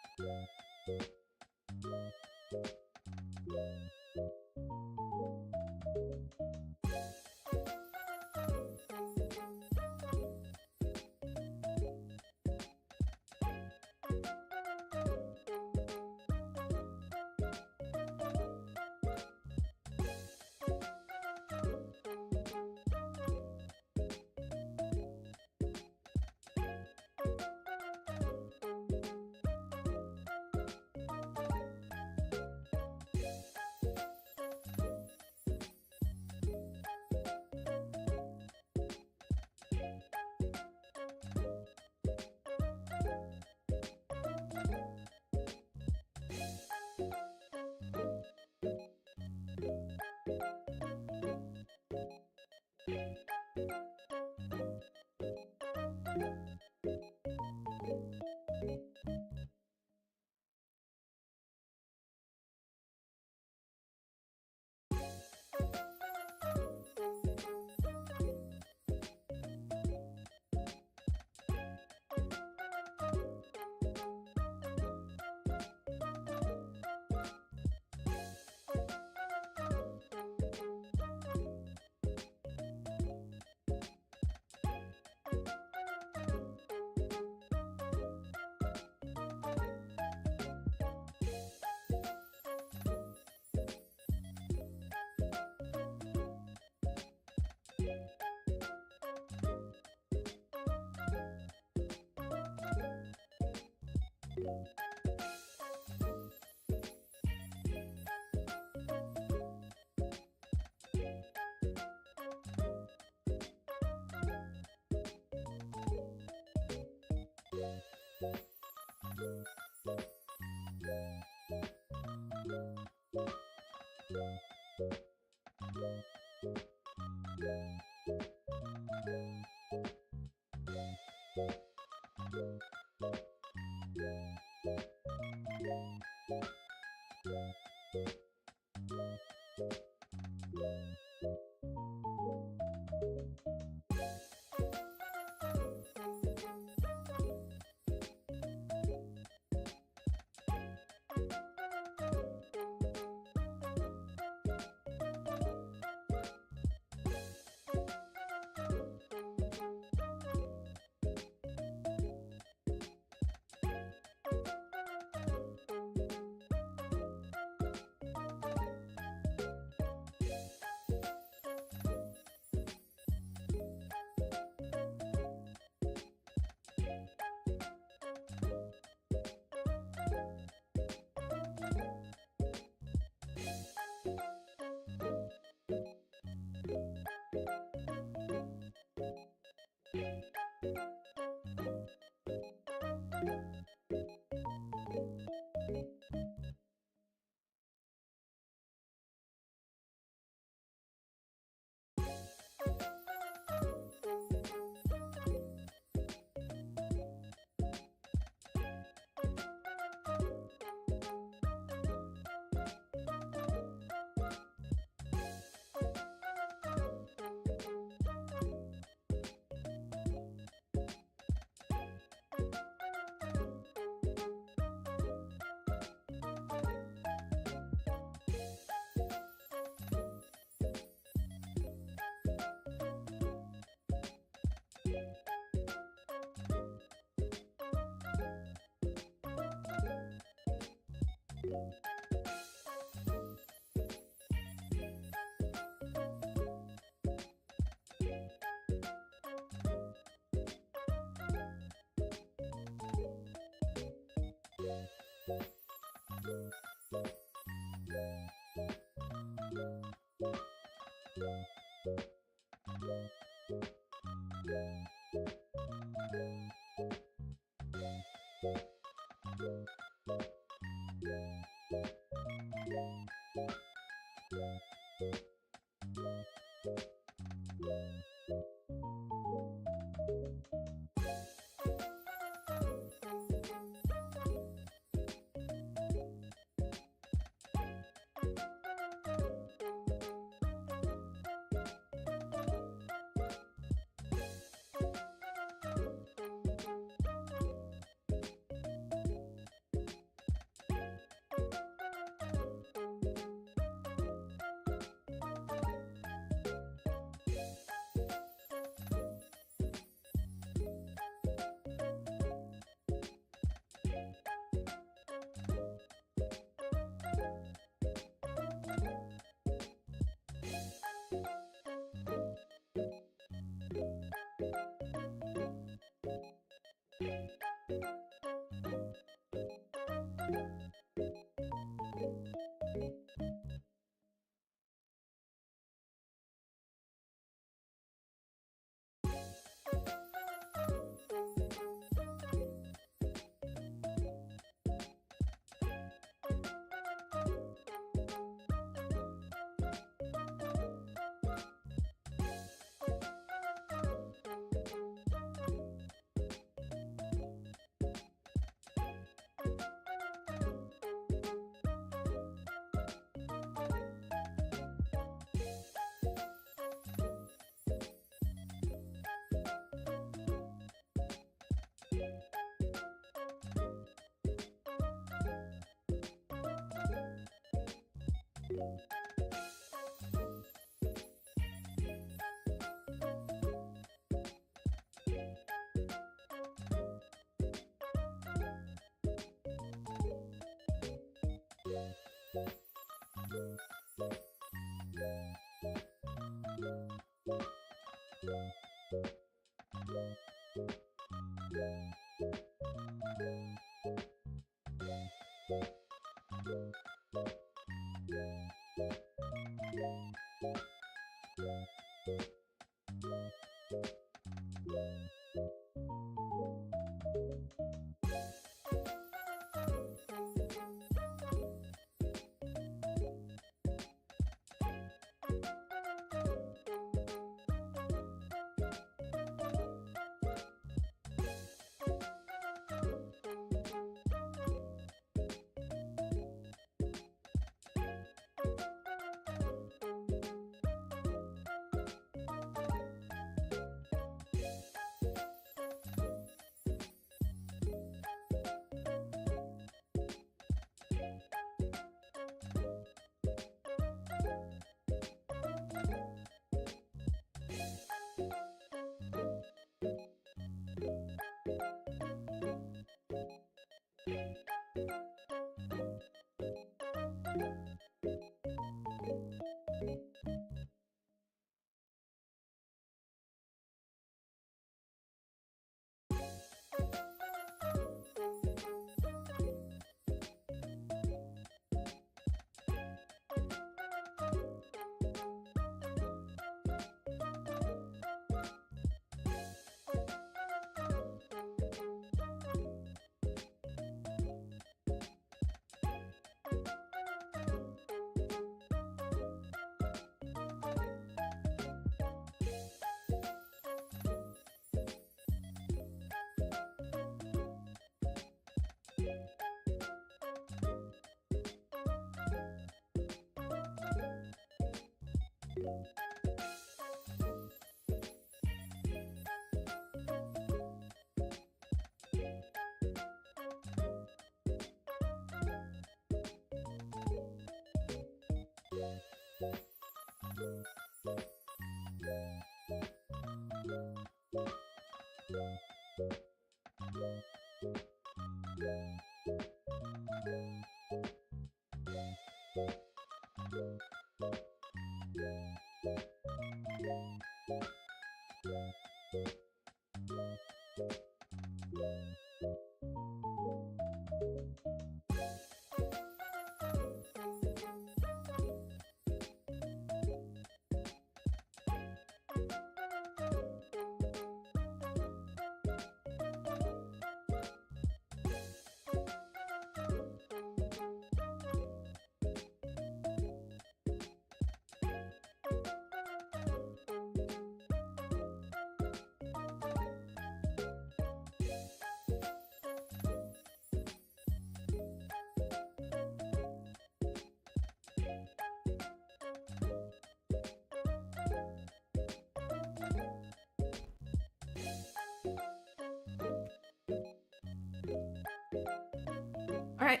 Alright,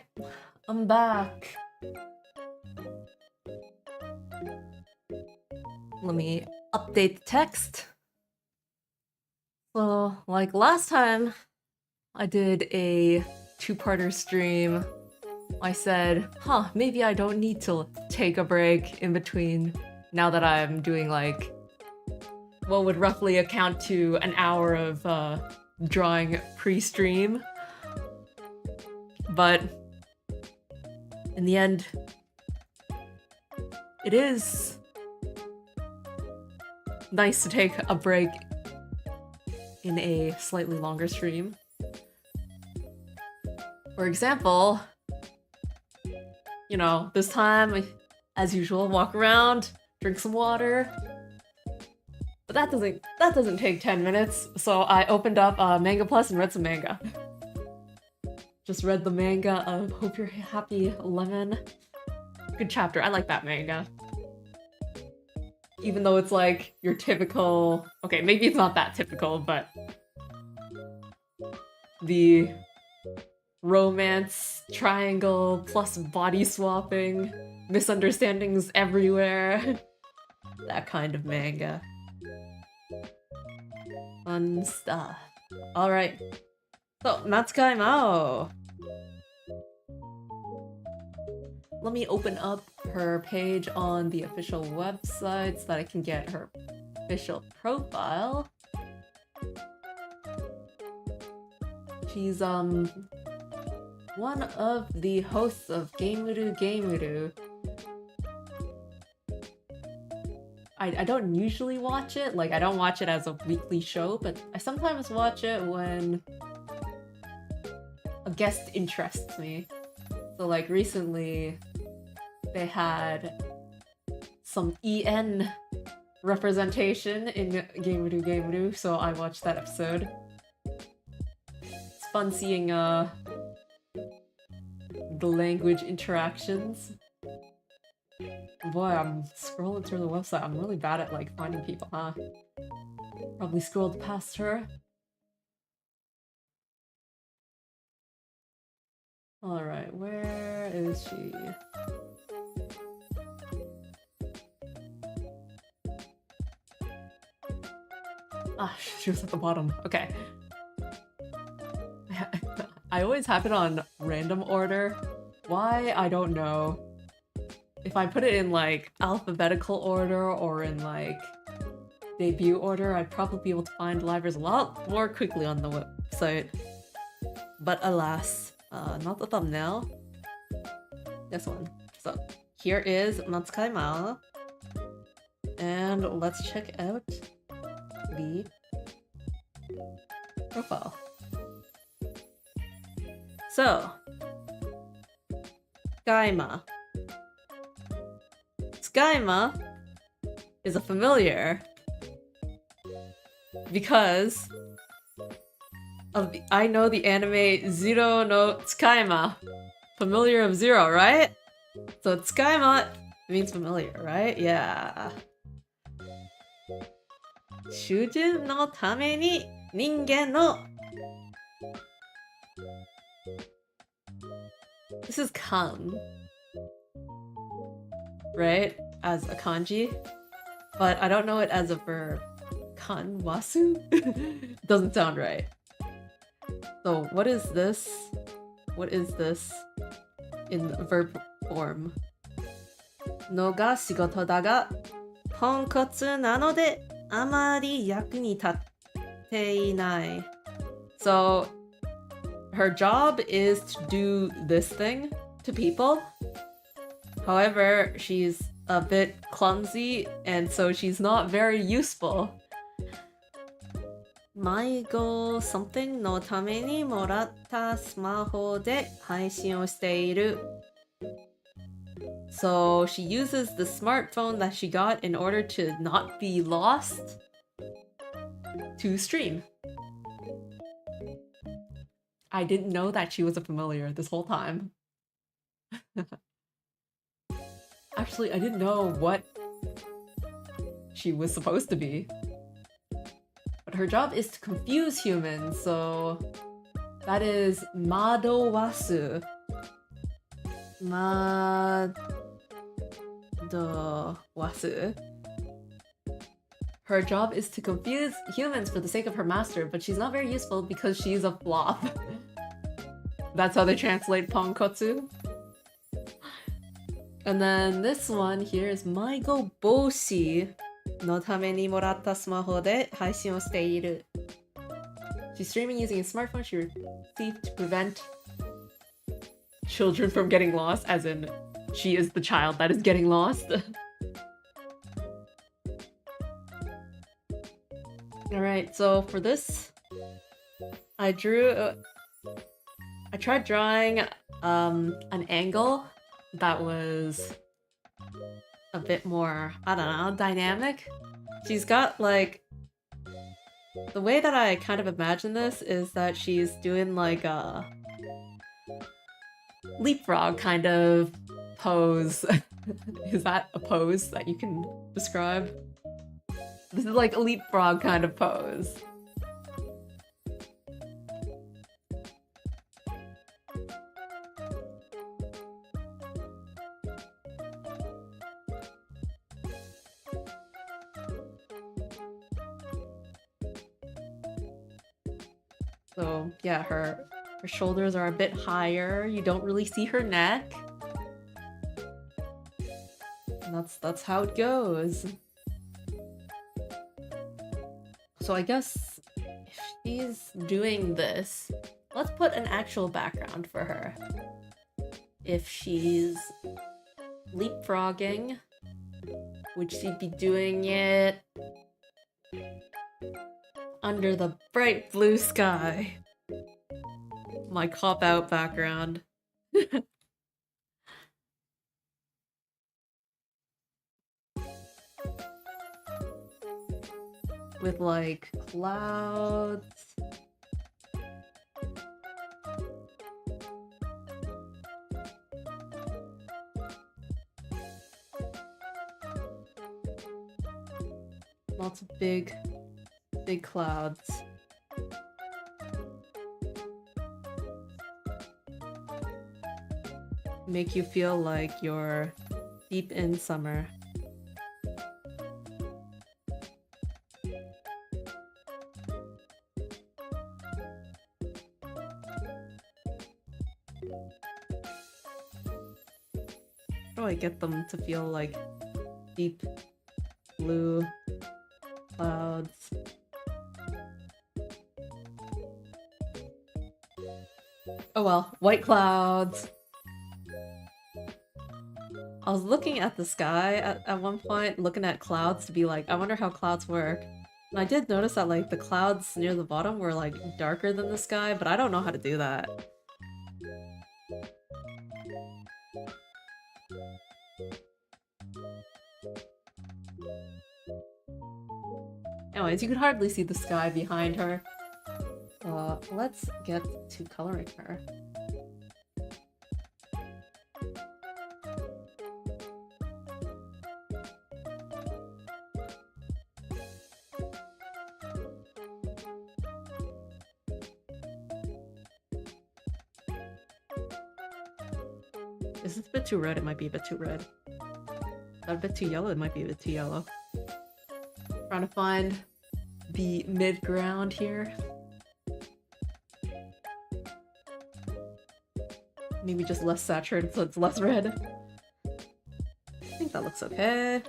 I'm back. Let me update the text. So, like last time, I did a two-parter stream. I said, maybe I don't need to take a break in between now that I'm doing like what would roughly account to an hour of drawing pre-stream. But in the end, it is nice to take a break in a slightly longer stream. For example, you know, this time, as usual, walk around, drink some water. But that doesn't take 10 minutes, so I opened up Manga Plus and read some manga. Just read the manga of Hope You're Happy Lemon. Good chapter, I like that manga. Even though it's like your typical... Okay, maybe it's not that typical, but... the romance triangle plus body swapping, misunderstandings everywhere. That kind of manga. Fun stuff. Alright. So, Machukai Mao. Let me open up her page on the official website so that I can get her official profile. She's, one of the hosts of Gameuru Gameuru. I don't usually watch it, like I don't watch it as a weekly show, but I sometimes watch it when a guest interests me. So like recently, they had some EN representation in Gameuru Gameuru, so I watched that episode. It's fun seeing the language interactions. Boy, I'm scrolling through the website. I'm really bad at like finding people, huh? Probably scrolled past her. Alright, where is she? Ah, she was at the bottom. Okay. I always have it on random order. Why? I don't know. if I put it in like alphabetical order or in like debut order, I'd probably be able to find libraries a lot more quickly on the website. But alas, not the thumbnail. This one. So here is Machukai Ma. And let's check out the profile. So, Skyma. Skyma is a familiar because of the, I know the anime Zero no Tsukaima. Familiar of Zero, right? So Tsukaima means familiar, right? Yeah. Shujin no tame ni ningen no. This is kan, right? As a kanji, but I don't know it as a verb. Kanwasu? Doesn't sound right. So what is this? What is this in verb form? No ga shigoto da ga ponkotsu nanode amari yaku ni tatte inai. So her job is to do this thing to people. However, she's a bit clumsy, and so she's not very useful. Maigo something no tame ni moratta smaho de haishin o shiteiru. So she uses the smartphone that she got in order to not be lost to stream. I didn't know that she was a familiar this whole time. Actually, I didn't know what she was supposed to be. But her job is to confuse humans, so that is madowasu. Madowasu. Her job is to confuse humans for the sake of her master, but she's not very useful because she's a flop. That's how they translate Ponkotsu. And then this one here is Maigo Boshi no tame ni moratta smaho de haishin o shiteiru. She's streaming using a smartphone she received to prevent children from getting lost, as in she is the child that is getting lost. Alright, so for this, I tried drawing an angle that was a bit more, I don't know, dynamic. She's got like, the way that I kind of imagine this is that she's doing like a leapfrog kind of pose. Is that a pose that you can describe? This is like a leapfrog kind of pose. So yeah, her shoulders are a bit higher. You don't really see her neck. And that's how it goes. So I guess if she's doing this, let's put an actual background for her. If she's leapfrogging, would she be doing it under the bright blue sky? My cop-out background. With like clouds. Lots of big clouds. Make you feel like you're deep in summer. How do I get them to feel like deep blue clouds? Oh well, white clouds. I was looking at the sky at one point, looking at clouds to be like, I wonder how clouds work. And I did notice that like the clouds near the bottom were like darker than the sky, but I don't know how to do that. Anyways, you could hardly see the sky behind her. Let's get to coloring her. Is this a bit too red? It might be a bit too red. Is that a bit too yellow? It might be a bit too yellow. Trying to find the mid-ground here. Maybe just less saturated so it's less red. I think that looks okay.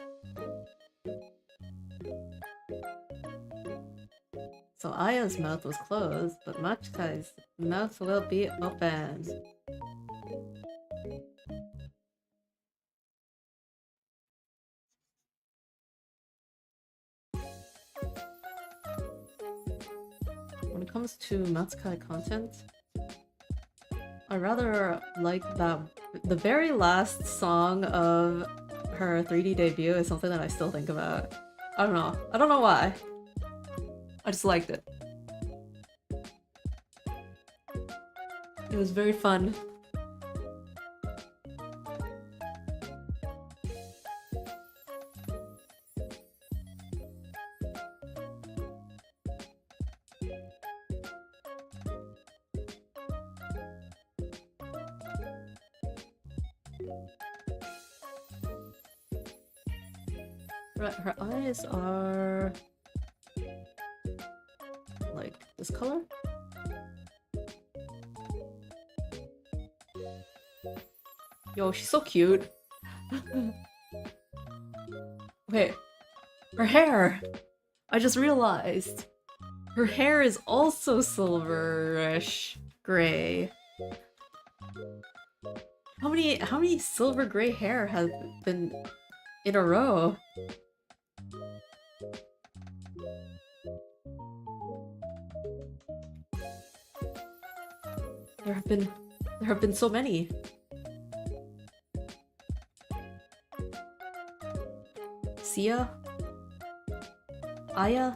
So Aya's mouth was closed, but Machukai's mouth will be open. When it comes to Machukai content, I rather like that the very last song of her 3D debut is something that I still think about. I don't know. I don't know why. I just liked it. It was very fun. Right, her eyes are like this color. Yo, she's so cute. Okay, her hair. I just realized her hair is also silverish gray. How many silver gray hair have been in a row? There have been so many. Sia? Aya?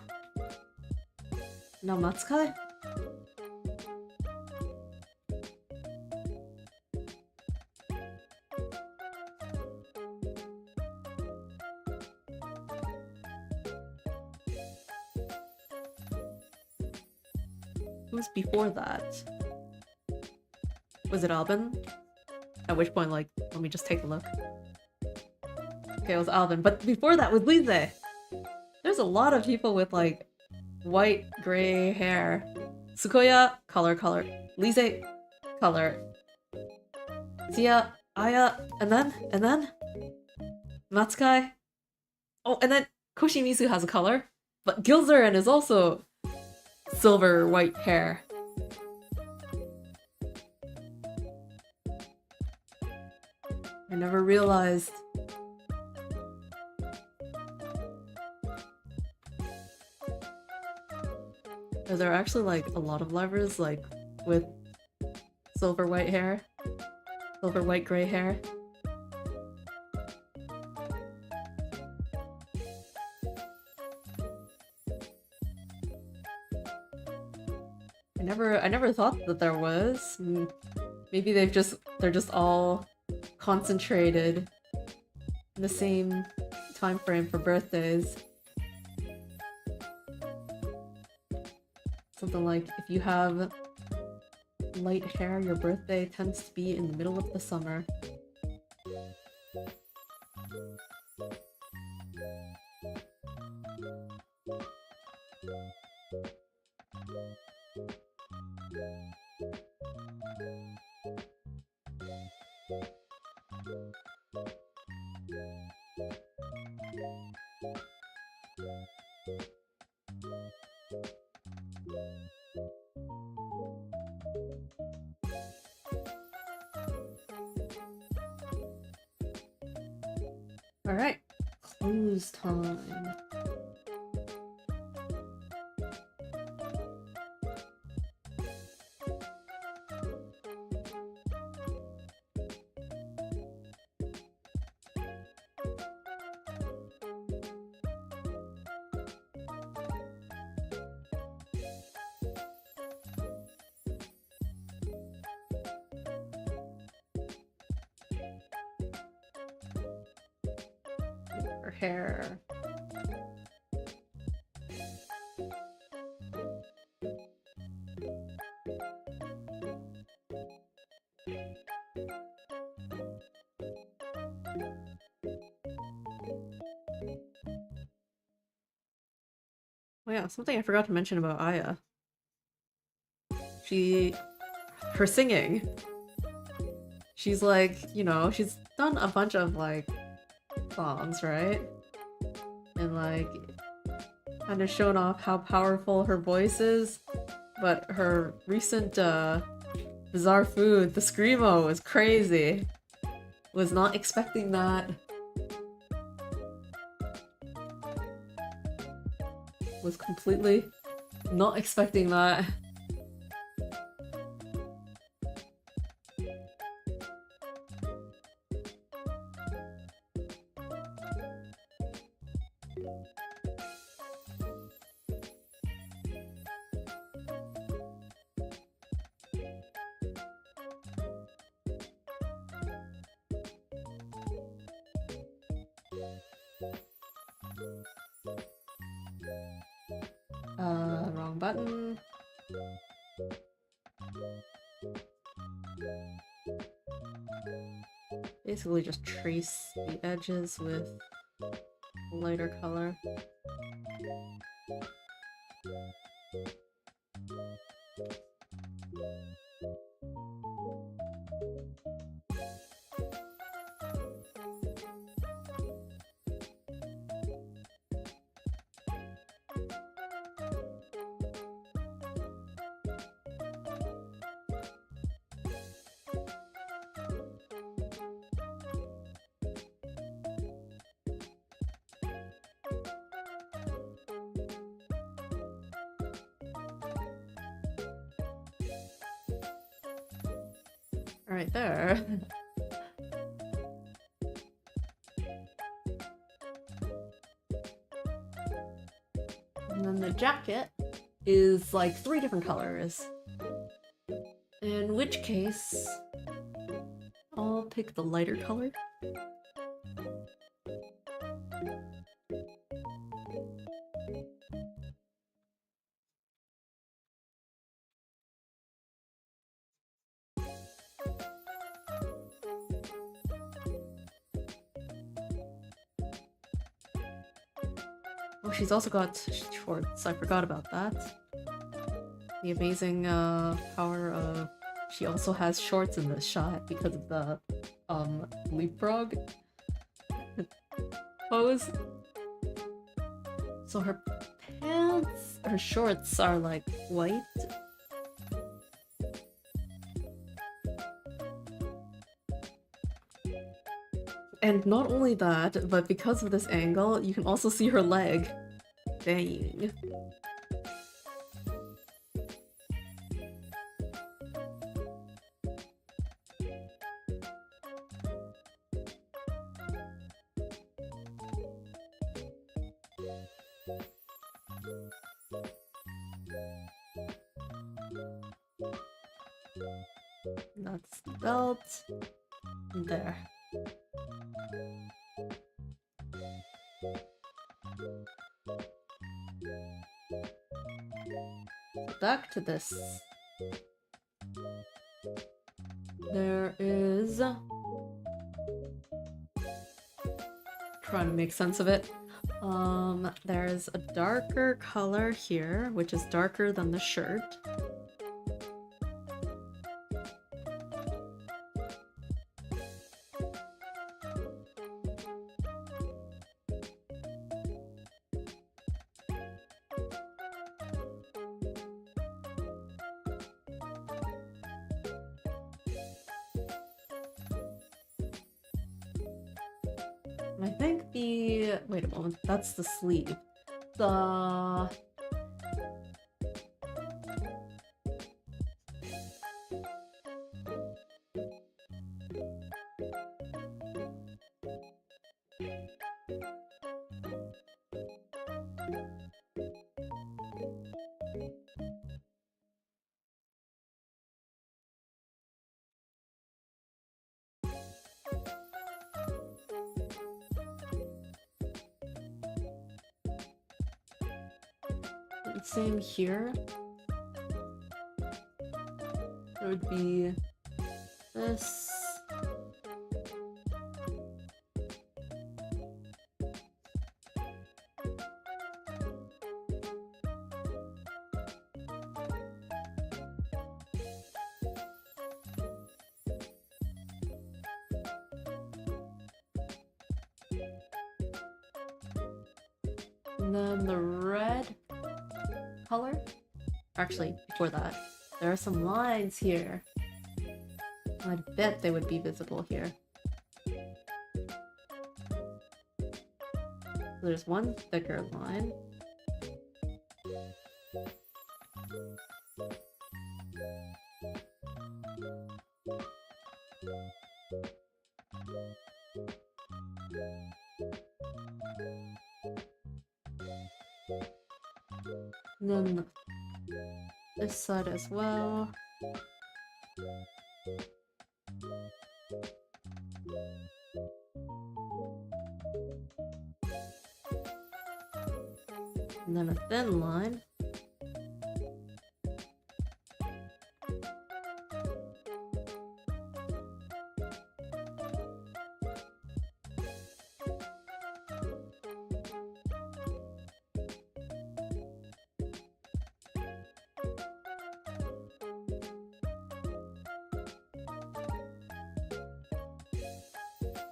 Now Machukai? Who's before that? Was it Alban? At which point, like, let me just take a look. Okay, it was Alban, but before that was Lise! There's a lot of people with, like, white, gray hair. Tsukuya, color. Lise, color. Sia, Aya, and then? Machukai. Oh, and then Koshimizu has a color, but Gilzeren is also silver white hair. I never realized. There are actually like a lot of livers like with silver white hair, silver white gray hair. I never thought that there was. Maybe they're just all concentrated in the same time frame for birthdays. Something like if you have light hair, your birthday tends to be in the middle of the summer. Alright, close time. Her hair. Oh yeah, something I forgot to mention about Aya. Her singing. She's like, you know, she's done a bunch of like songs, right? And like kind of shown off how powerful her voice is. But her recent bizarre food, the Screamo, was crazy. Was not expecting that. Was completely not expecting that. Wrong button. Basically just trace the edges with a lighter color. Right there. And then the jacket is like 3 different colors. In which case, I'll pick the lighter color. Oh, she's also got shorts. I forgot about that. The amazing power of... She also has shorts in this shot because of the leapfrog pose. So her pants, her shorts are like white. And not only that, but because of this angle, you can also see her leg. Dang. That's the belt. There. Back to this. There is... Trying to make sense of it. There's a darker color here, which is darker than the shirt. I think the... wait a moment, that's the sleeve. The... same here. It would be this. And then the red color. Actually, before that, there are some lines here. I bet they would be visible here. There's one thicker line. And then this side as well. And then a thin line.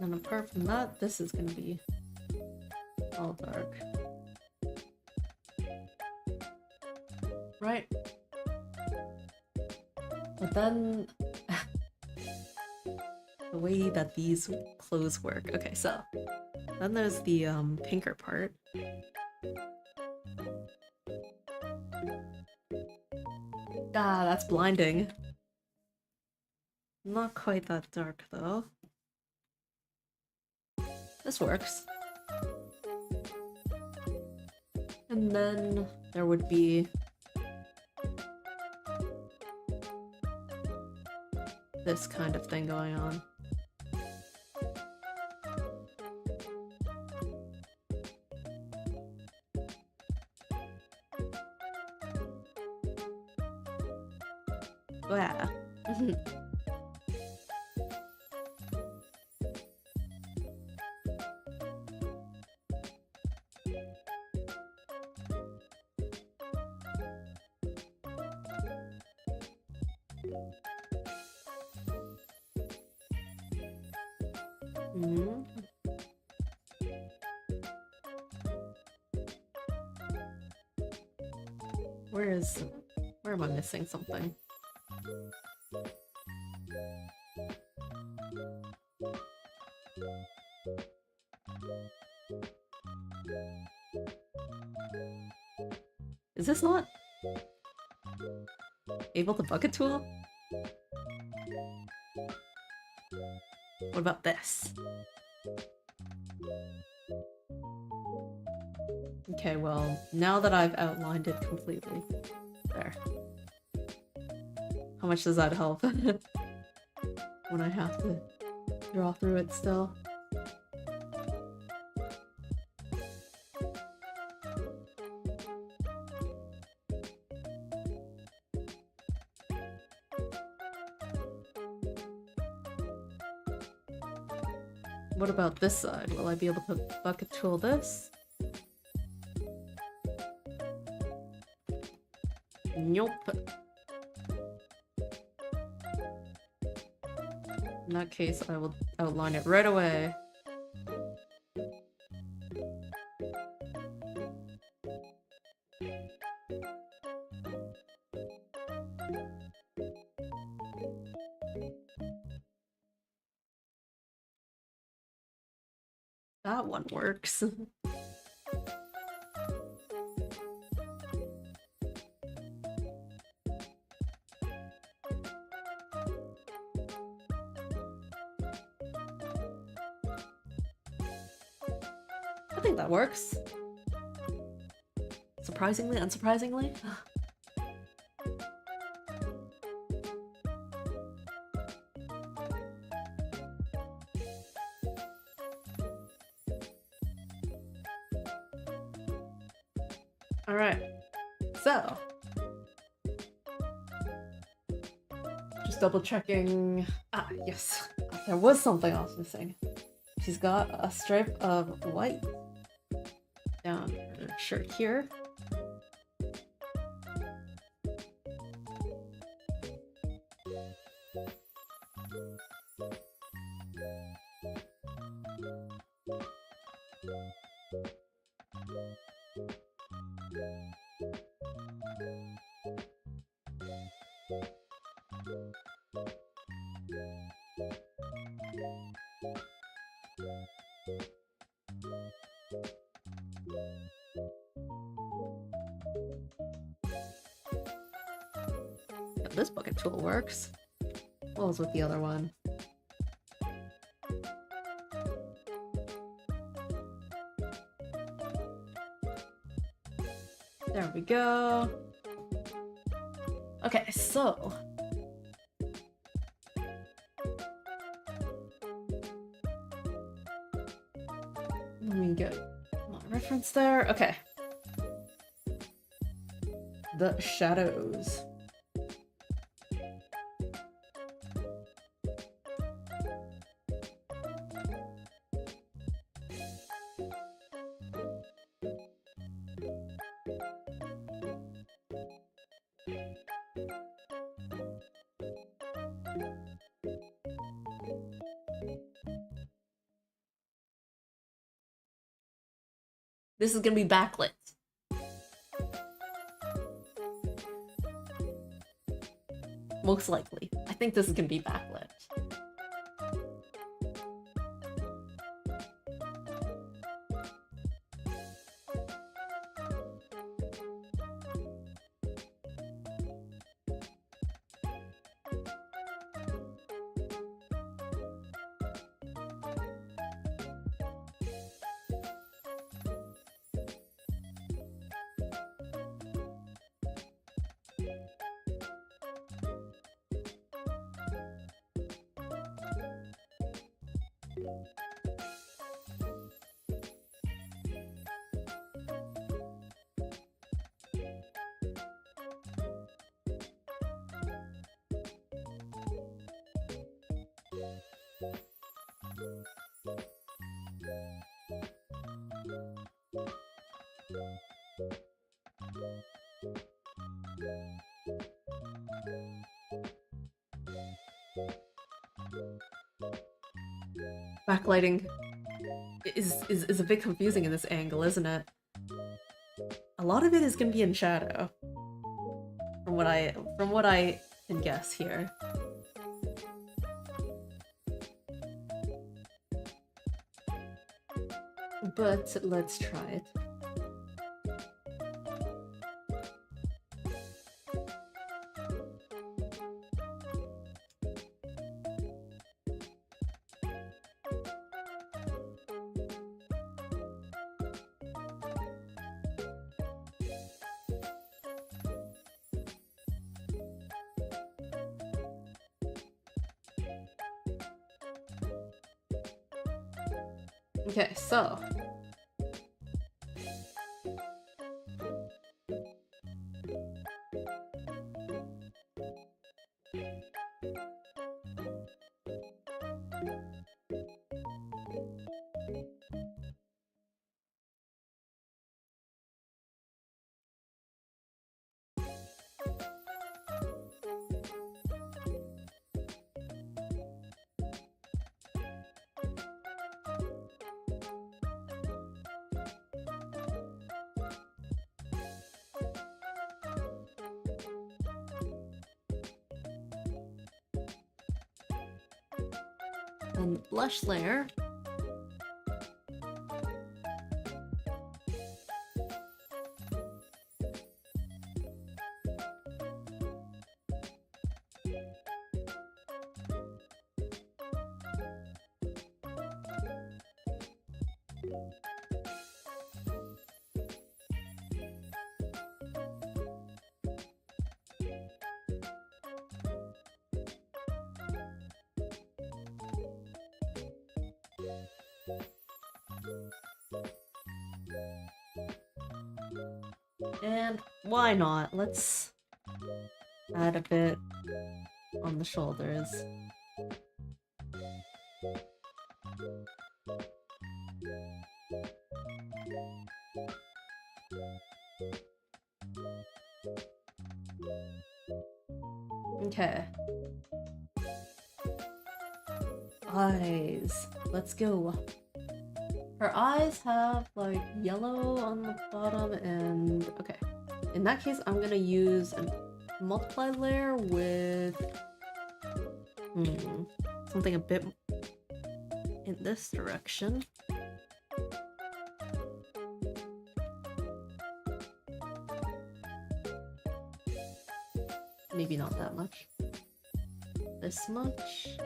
And apart from that, this is gonna be all dark. Right. But then the way that these clothes work. Okay, so then there's the pinker part. Ah, that's blinding. Not quite that dark though. This works. And then there would be this kind of thing going on. Yeah. Where am I missing something? Is this not able to bucket tool? What about this? Okay, well, now that I've outlined it completely. There. How much does that help? When I have to draw through it still. What about this side? Will I be able to bucket tool this? Nope. In that case, I will outline it right away. That one works. I think that works. Surprisingly, unsurprisingly. Alright, so just double checking. Ah, yes, there was something else missing. She's got a stripe of white down her shirt here. This bucket tool works. What was with the other one? There we go. Okay, so let me get my reference there. Okay. The shadows. This is gonna be backlit. Most likely. I think this is gonna be backlit. Backlighting is a bit confusing in this angle, isn't it? A lot of it is gonna be in shadow, from what I can guess here. But let's try it. Okay, so blush layer. And why not? Let's add a bit on the shoulders. Okay. Eyes. Let's go. Her eyes have like yellow on the bottom and okay. In that case, I'm gonna use a multiply layer with something a bit in this direction. Maybe not that much. This much.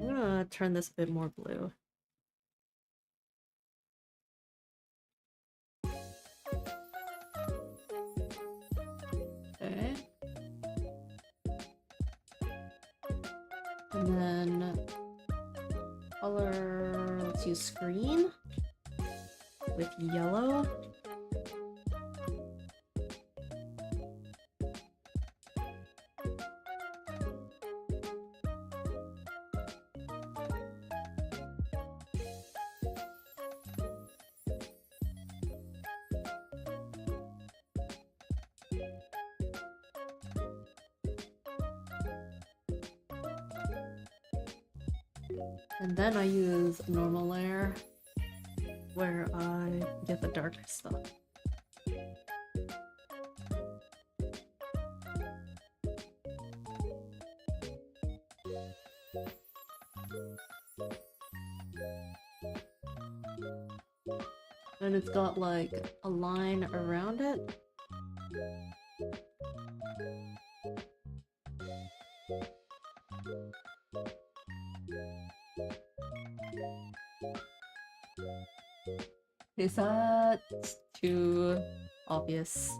I'm gonna turn this a bit more blue. Okay. And then color, let's use screen with yellow. And then I use a normal layer where I get the darker stuff. And it's got like a line around it. Is that too obvious?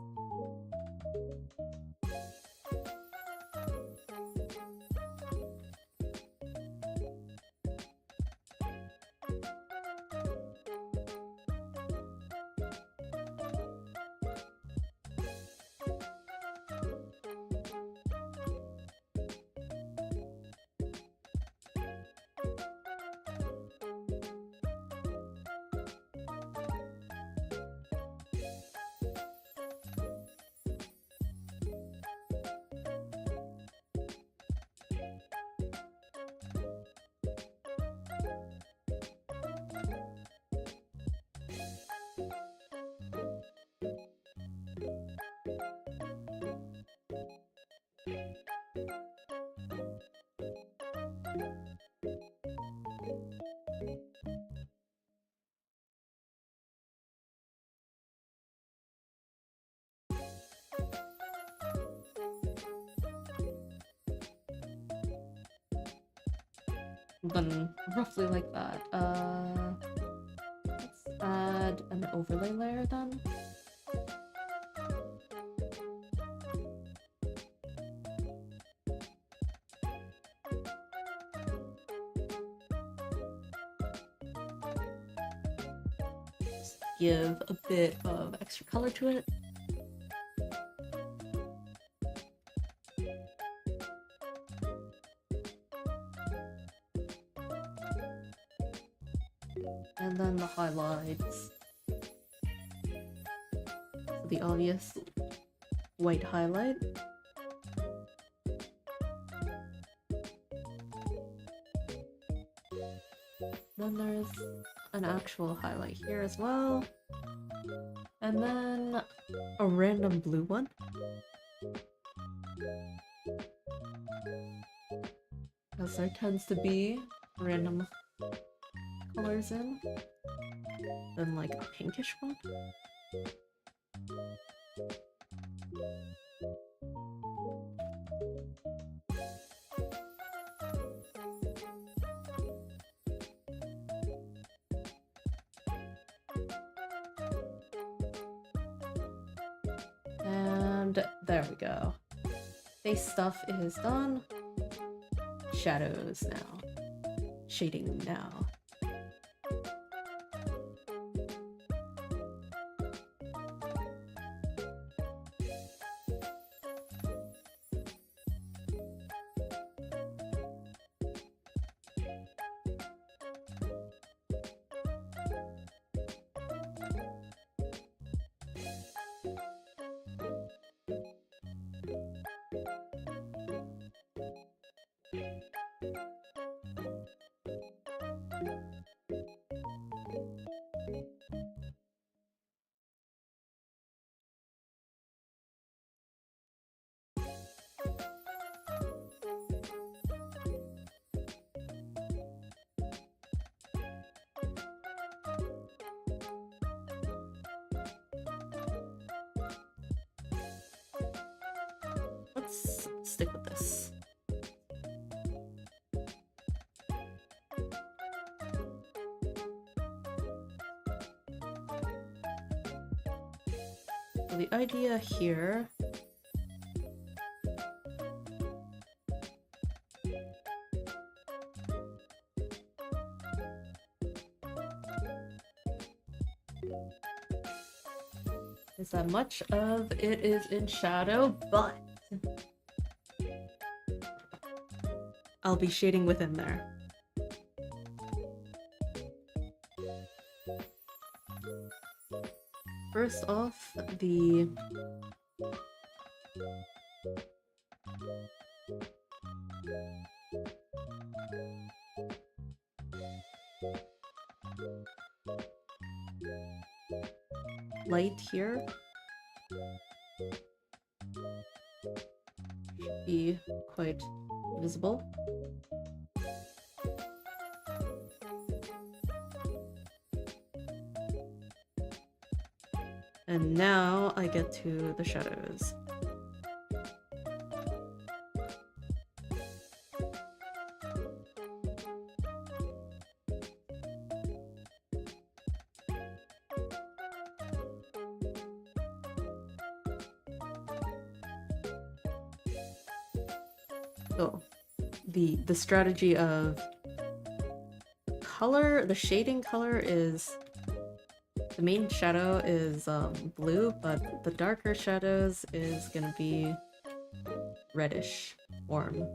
Then roughly like that. Let's add an overlay layer then. Just give a bit of extra color to it. And then the highlights. So the obvious white highlight. Then there's an actual highlight here as well. And then a random blue one. because there tends to be random colors in. Then like a pinkish one. And there we go. Face stuff is done. Shadows now. Shading now. Let's stick with this. So the idea here is that much of it is in shadow, but I'll be shading within there. First off, the light here should be quite visible. And now I get to the shadows. So the strategy of color, the shading color is the main shadow is blue, but the darker shadows is gonna be reddish, warm.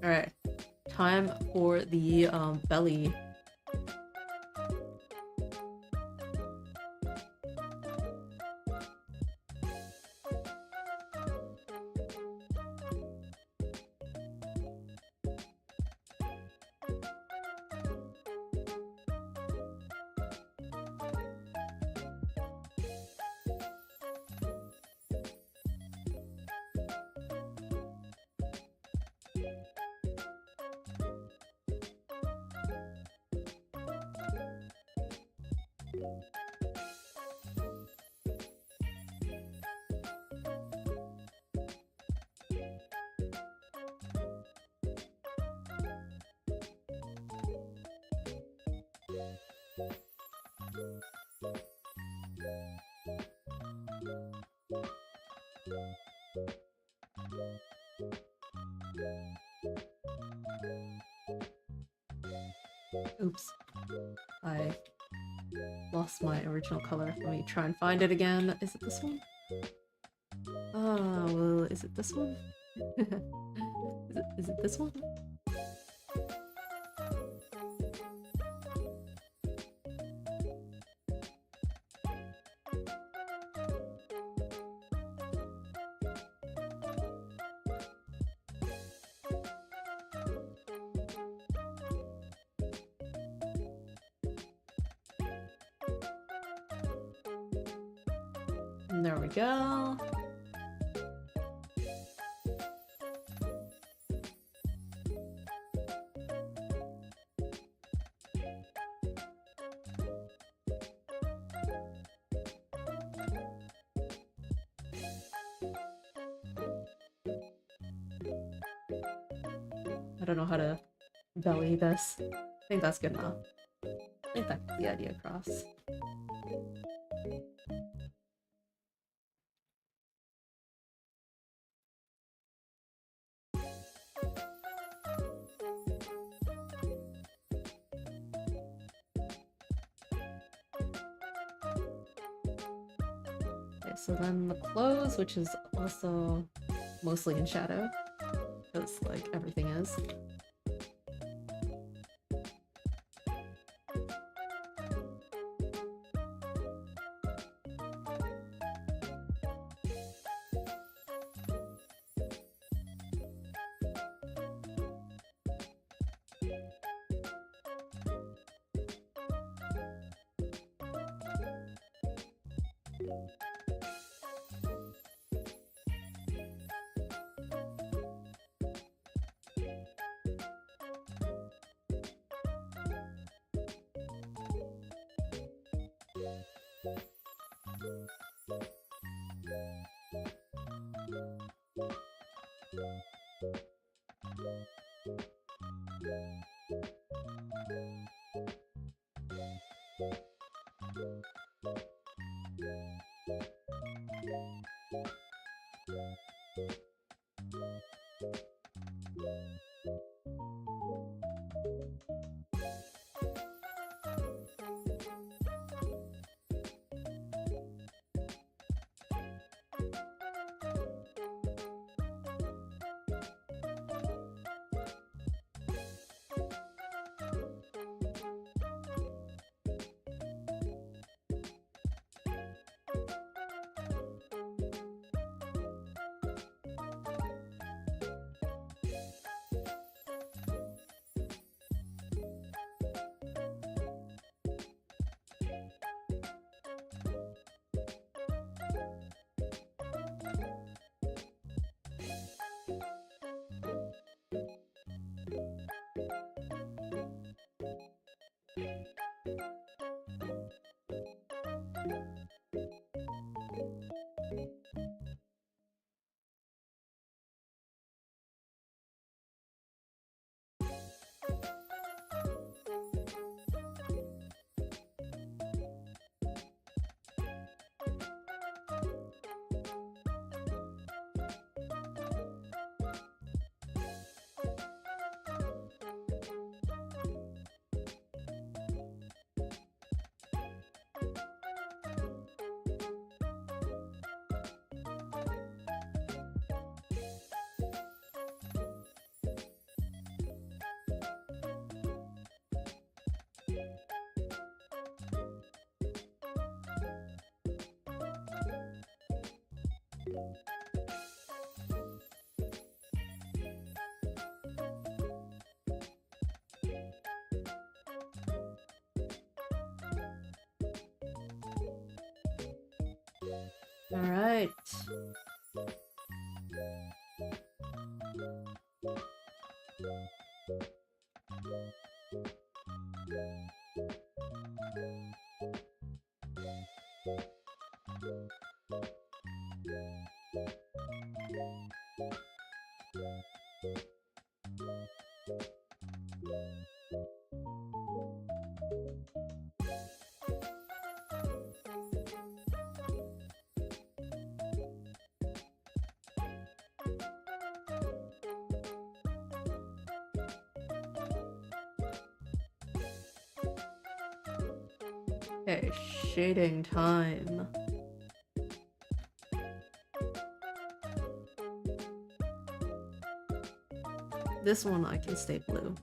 Alright, time for the belly. Oops. I lost my original color. Let me try and find it again. Is it this one? Well, is it this one? Is it this one? There we go. I don't know how to belly this. I think that's good enough. I think that gets the idea across. So then the clothes, which is also mostly in shadow, because like everything is. All right. Okay, shading time. This one I can stay blue.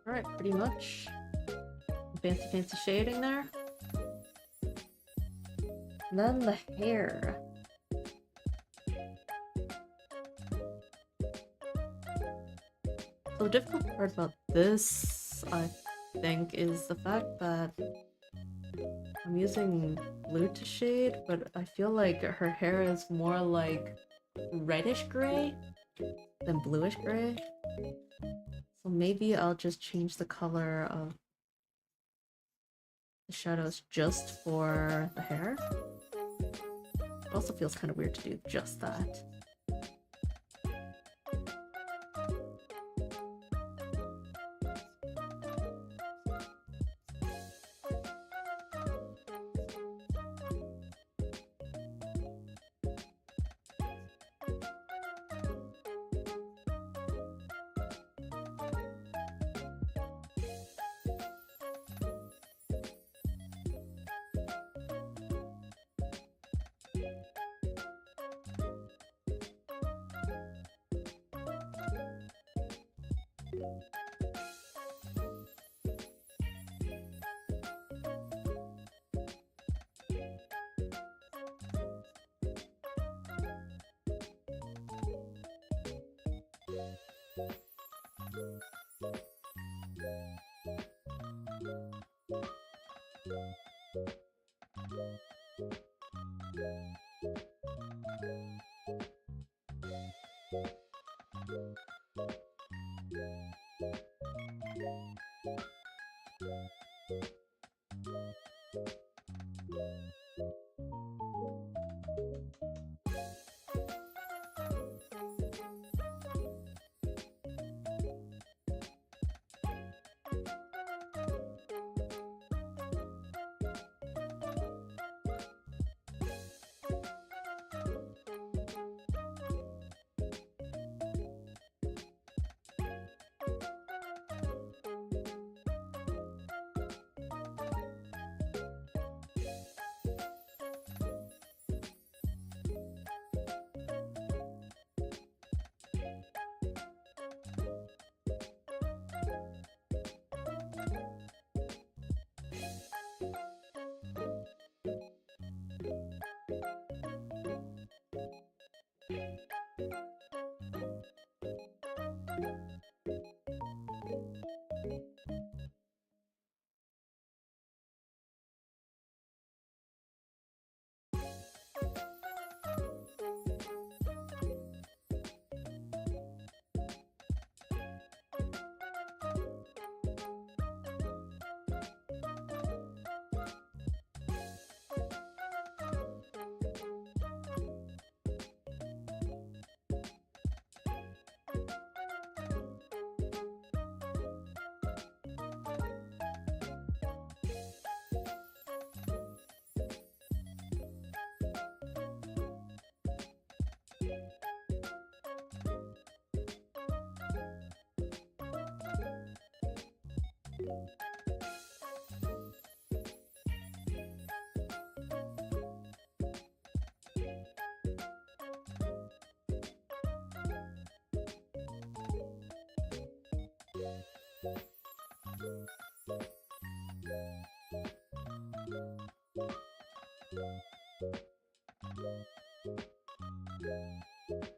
Alright, pretty much. Fancy shading there. And then the hair. So the difficult part about this, I think, is the fact that I'm using blue to shade, but I feel like her hair is more like reddish gray than bluish gray. So maybe I'll just change the color of the shadows just for the hair. It also feels kind of weird to do just that.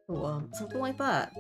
Well, something like that.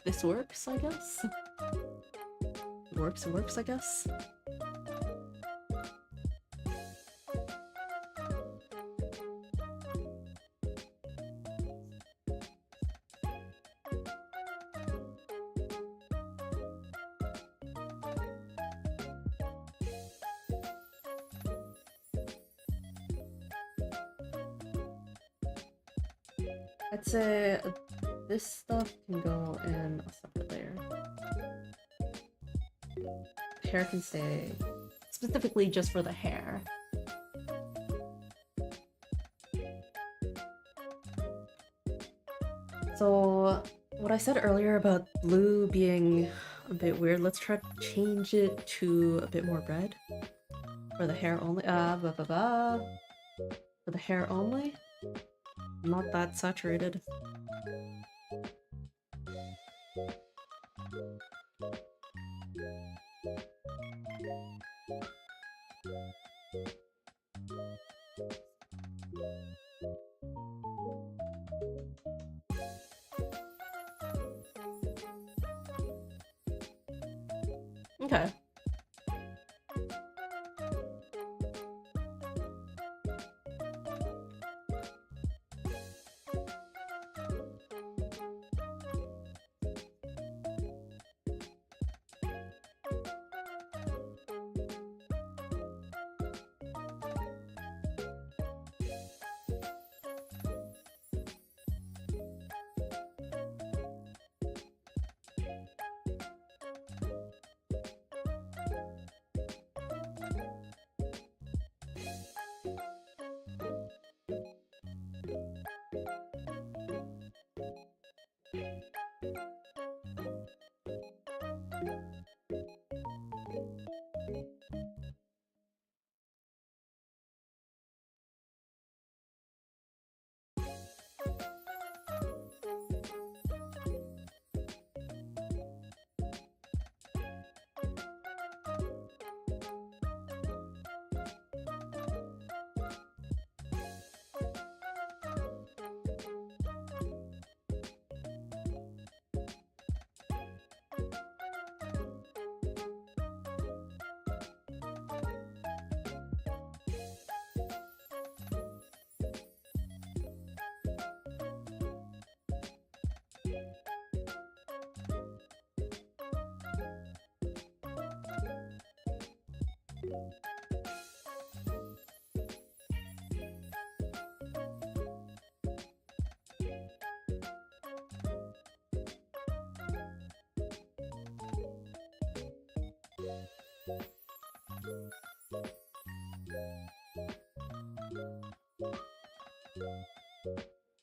this works, I guess. Works, I guess. I'd say this stuff can go in a separate layer. Hair can stay specifically just for the hair. So what I said earlier about blue being a bit weird, let's try to change it to a bit more red. For the hair only. For the hair only. Not that saturated. Okay.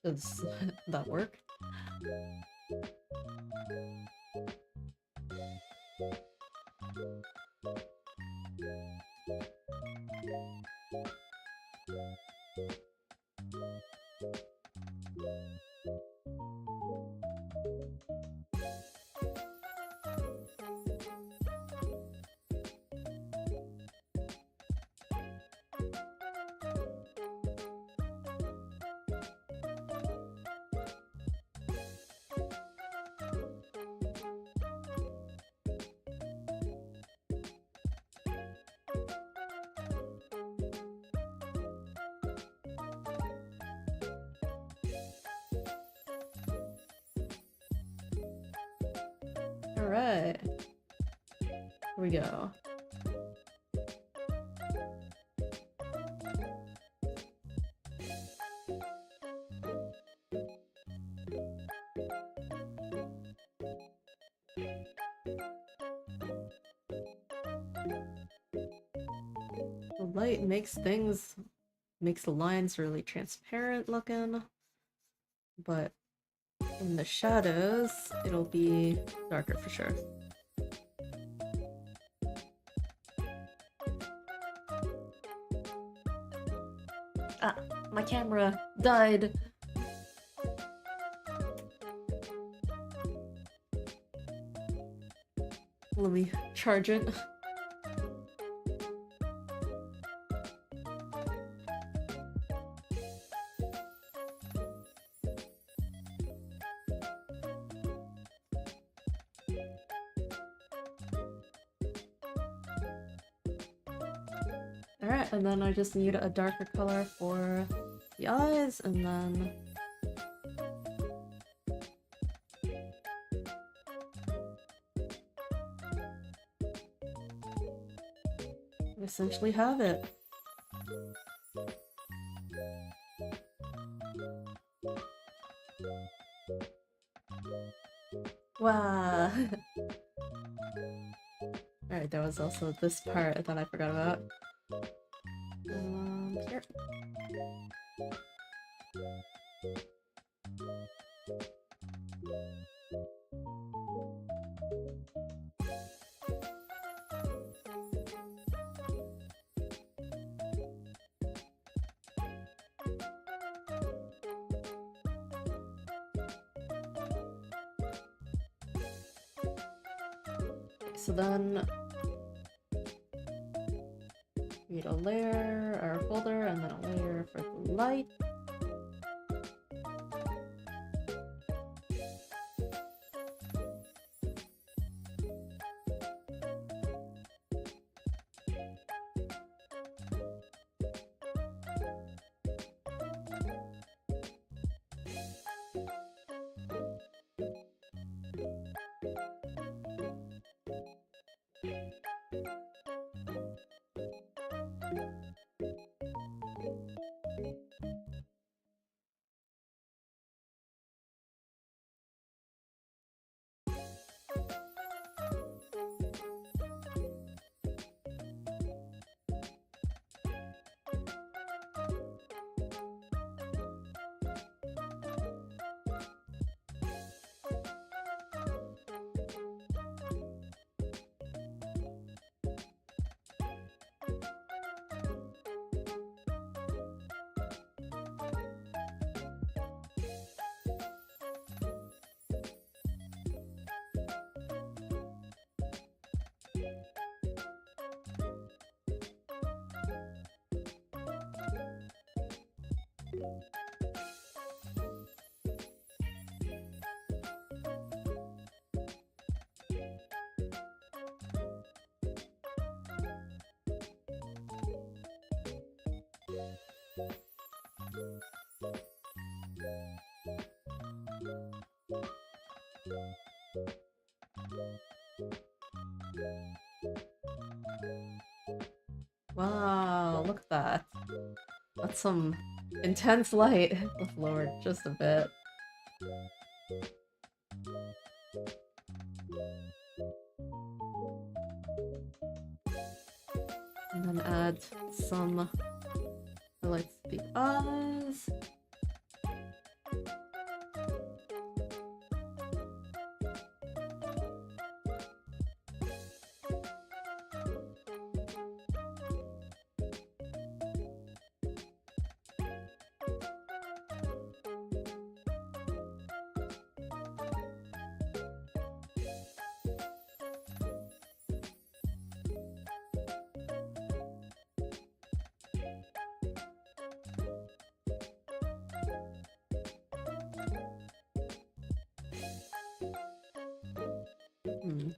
Does that work? Alright. Here we go. The light makes the lines really transparent looking, but in the shadows, it'll be darker for sure. Ah, my camera died. Let me charge it. Alright, and then I just need a darker color for the eyes, and then... we essentially have it. Wow! Alright, there was also this part that I forgot about. Here. So then we need a layer or a folder and then a layer for the light. Wow, look at that. That's some intense light. Let's lower it just a bit. And then add some highlights to the eyes.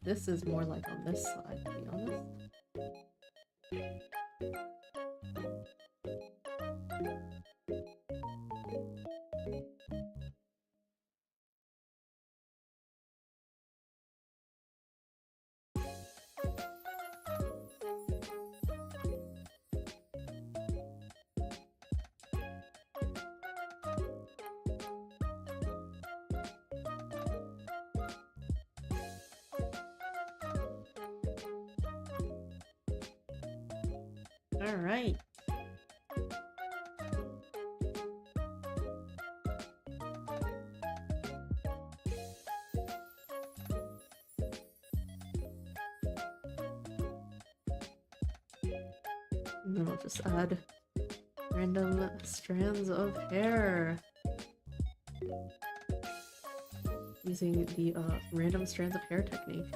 This is more like on this side, to be honest. All right. And then I'll just add random strands of hair using the random strands of hair technique.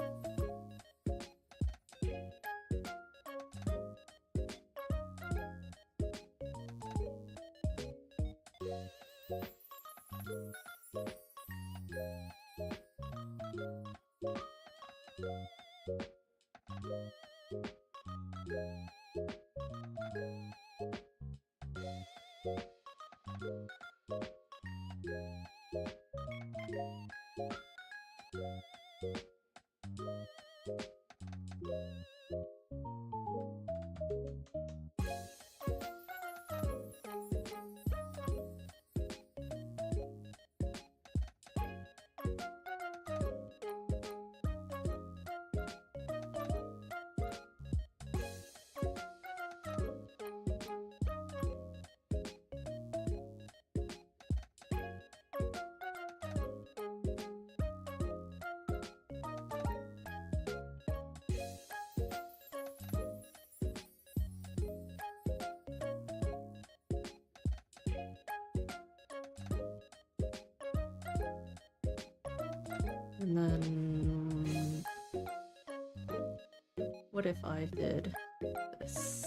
And then what if I did this?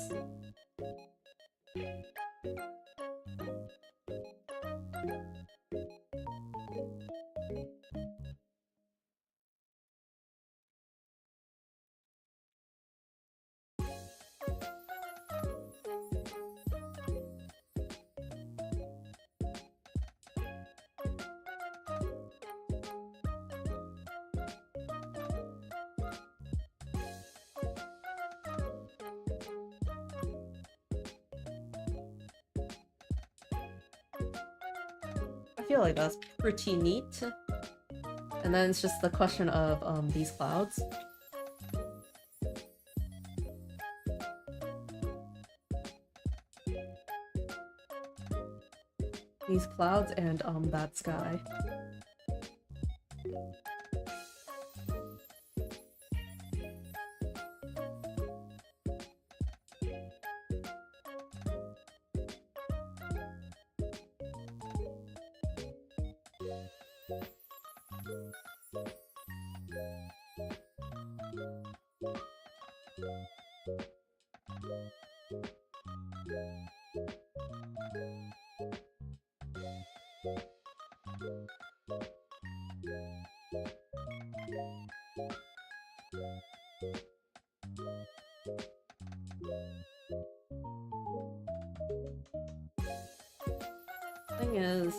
I feel like that's pretty neat. And then it's just the question of these clouds. These clouds and that sky. Thing is,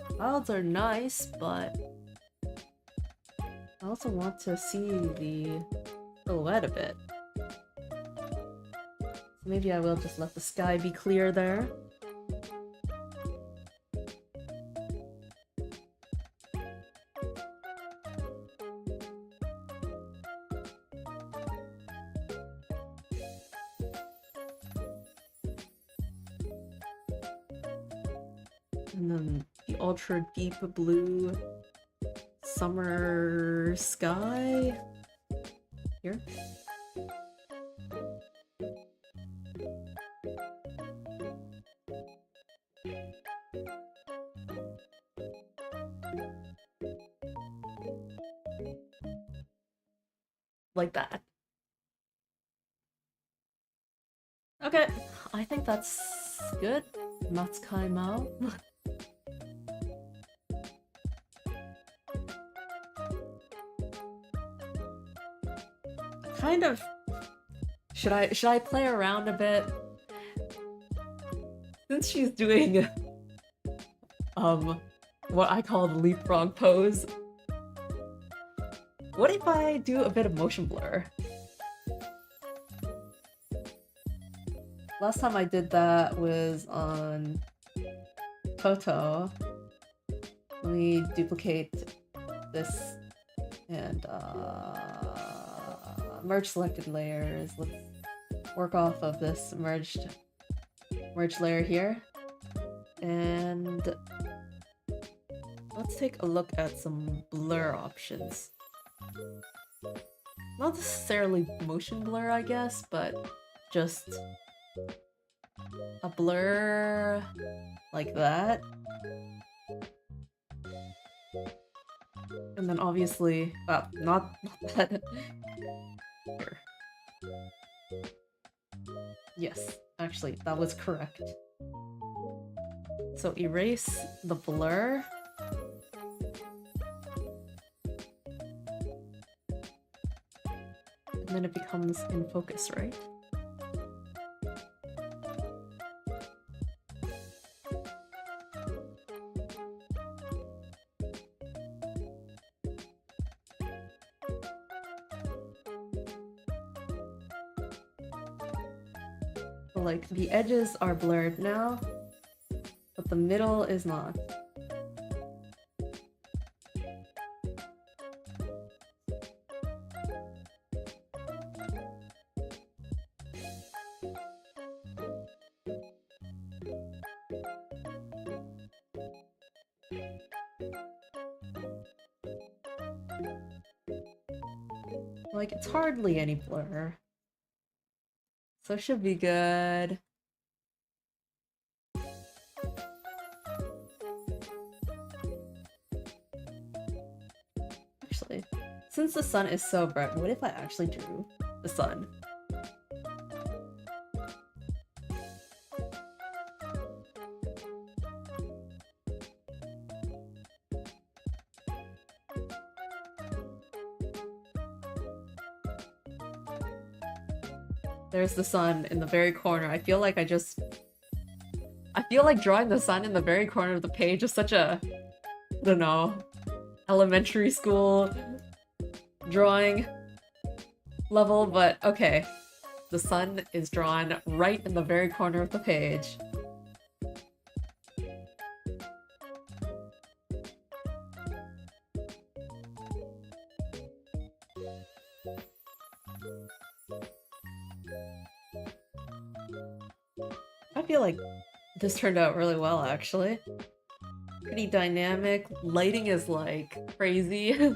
clouds are nice, but I also want to see the silhouette a bit. So maybe I will just let the sky be clear there. And then the ultra deep blue summer sky here. Like that. Okay, I think that's good. Machukai Mao. Kind of. Should I play around a bit? Since she's doing what I call the leapfrog pose. What if I do a bit of motion blur? Last time I did that was on Toto. Let me duplicate this and merge selected layers. Let's work off of this merge layer here. And let's take a look at some blur options. Not necessarily motion blur, I guess, but just a blur like that. And then obviously, not that. Here. Yes, actually, that was correct. So erase the blur. And then it becomes in focus, right? Like, the edges are blurred now, but the middle is not. Like, it's hardly any blur. So it should be good. Actually, since the sun is so bright, what if I actually drew the sun? There's the sun in the very corner. I feel like drawing the sun in the very corner of the page is such a, I don't know, elementary school drawing level, but okay. The sun is drawn right in the very corner of the page. I feel like this turned out really well, actually. Pretty dynamic. Lighting is like crazy.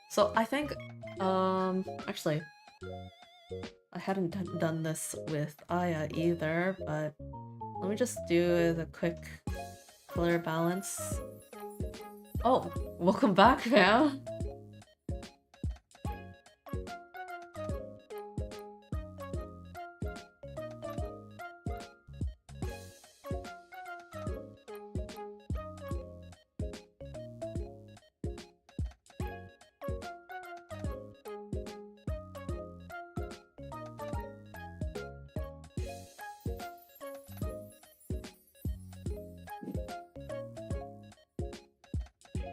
So I think, actually, I hadn't done this with Aya either, but let me just do the quick color balance. Oh, welcome back, fam!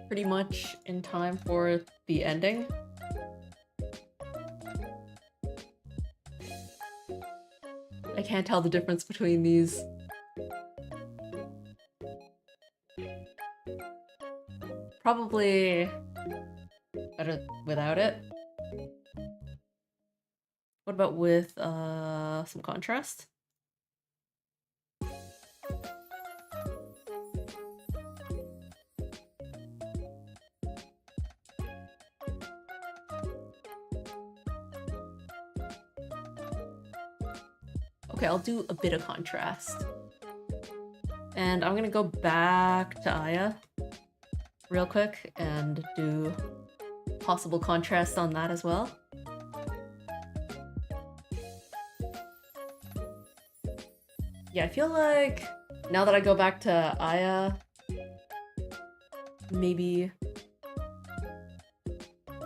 Pretty much in time for the ending. I can't tell the difference between these. Probably better without it. What about with some contrast? Okay, I'll do a bit of contrast. And I'm gonna go back to Aya real quick and do possible contrast on that as well. Yeah, I feel like now that I go back to Aya, maybe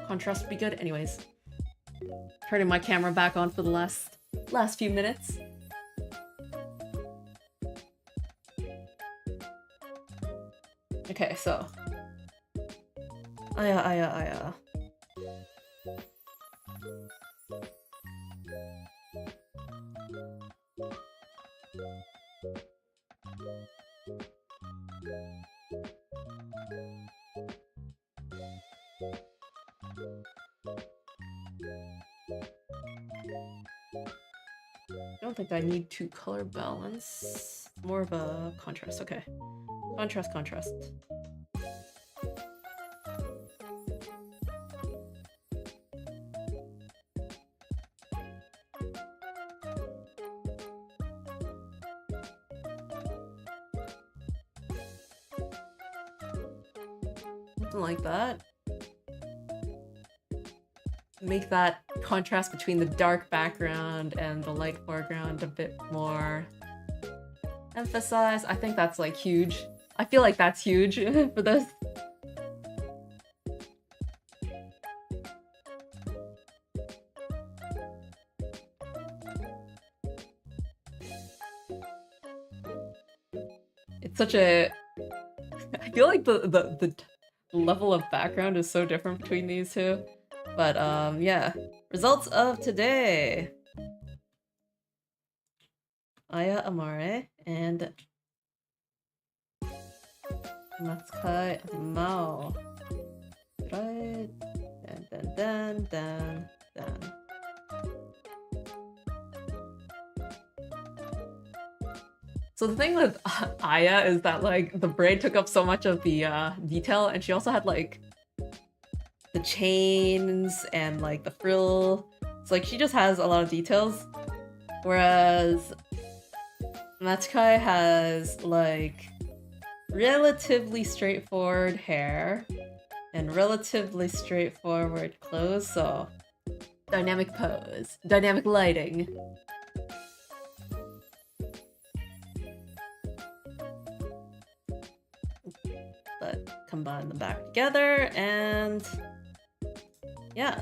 contrast would be good. Anyways, turning my camera back on for the last few minutes. Okay, so Aya. I don't think I need to color balance. More of a contrast, okay. Contrast. Something like that. Make that contrast between the dark background and the light foreground a bit more emphasized. I think that's like huge. I feel like that's huge for this. It's such a... I feel like the level of background is so different between these two. But yeah. Results of today. Aya Amare and Machukai Mao. Right. Dun. So the thing with Aya is that like the braid took up so much of the detail, and she also had like the chains and like the frill. So like she just has a lot of details. Whereas Machukai has like relatively straightforward hair and relatively straightforward clothes, so dynamic pose, dynamic lighting. But combine them back together and yeah.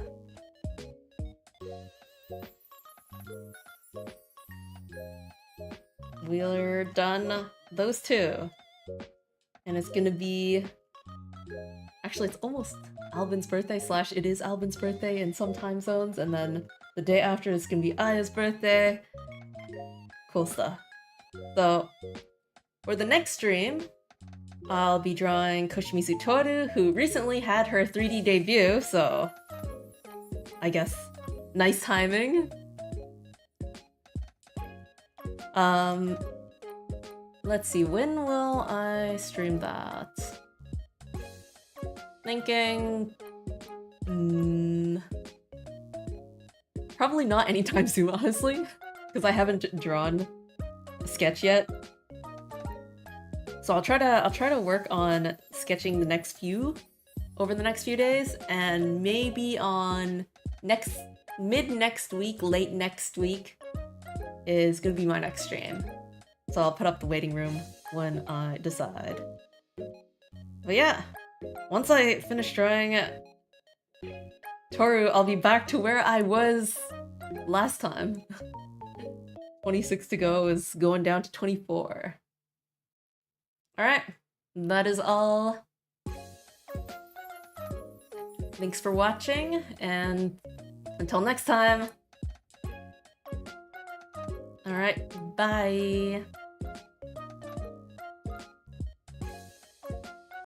We're done those two. And it's gonna be... Actually, it's almost Albin's birthday / it is Albin's birthday in some time zones, and then the day after is gonna be Aya's birthday. Cool stuff. So, for the next stream, I'll be drawing Koshimizu Toru, who recently had her 3D debut, so... I guess nice timing. Let's see, when will I stream that? Thinking... probably not anytime soon, honestly, because I haven't drawn a sketch yet. So I'll try to work on sketching the next few over the next few days, and maybe on mid next week, late next week is gonna be my next stream. So I'll put up the waiting room when I decide. But yeah, once I finish drawing Toru, I'll be back to where I was last time. 26 to go is going down to 24. Alright, that is all. Thanks for watching, and until next time. Alright, bye.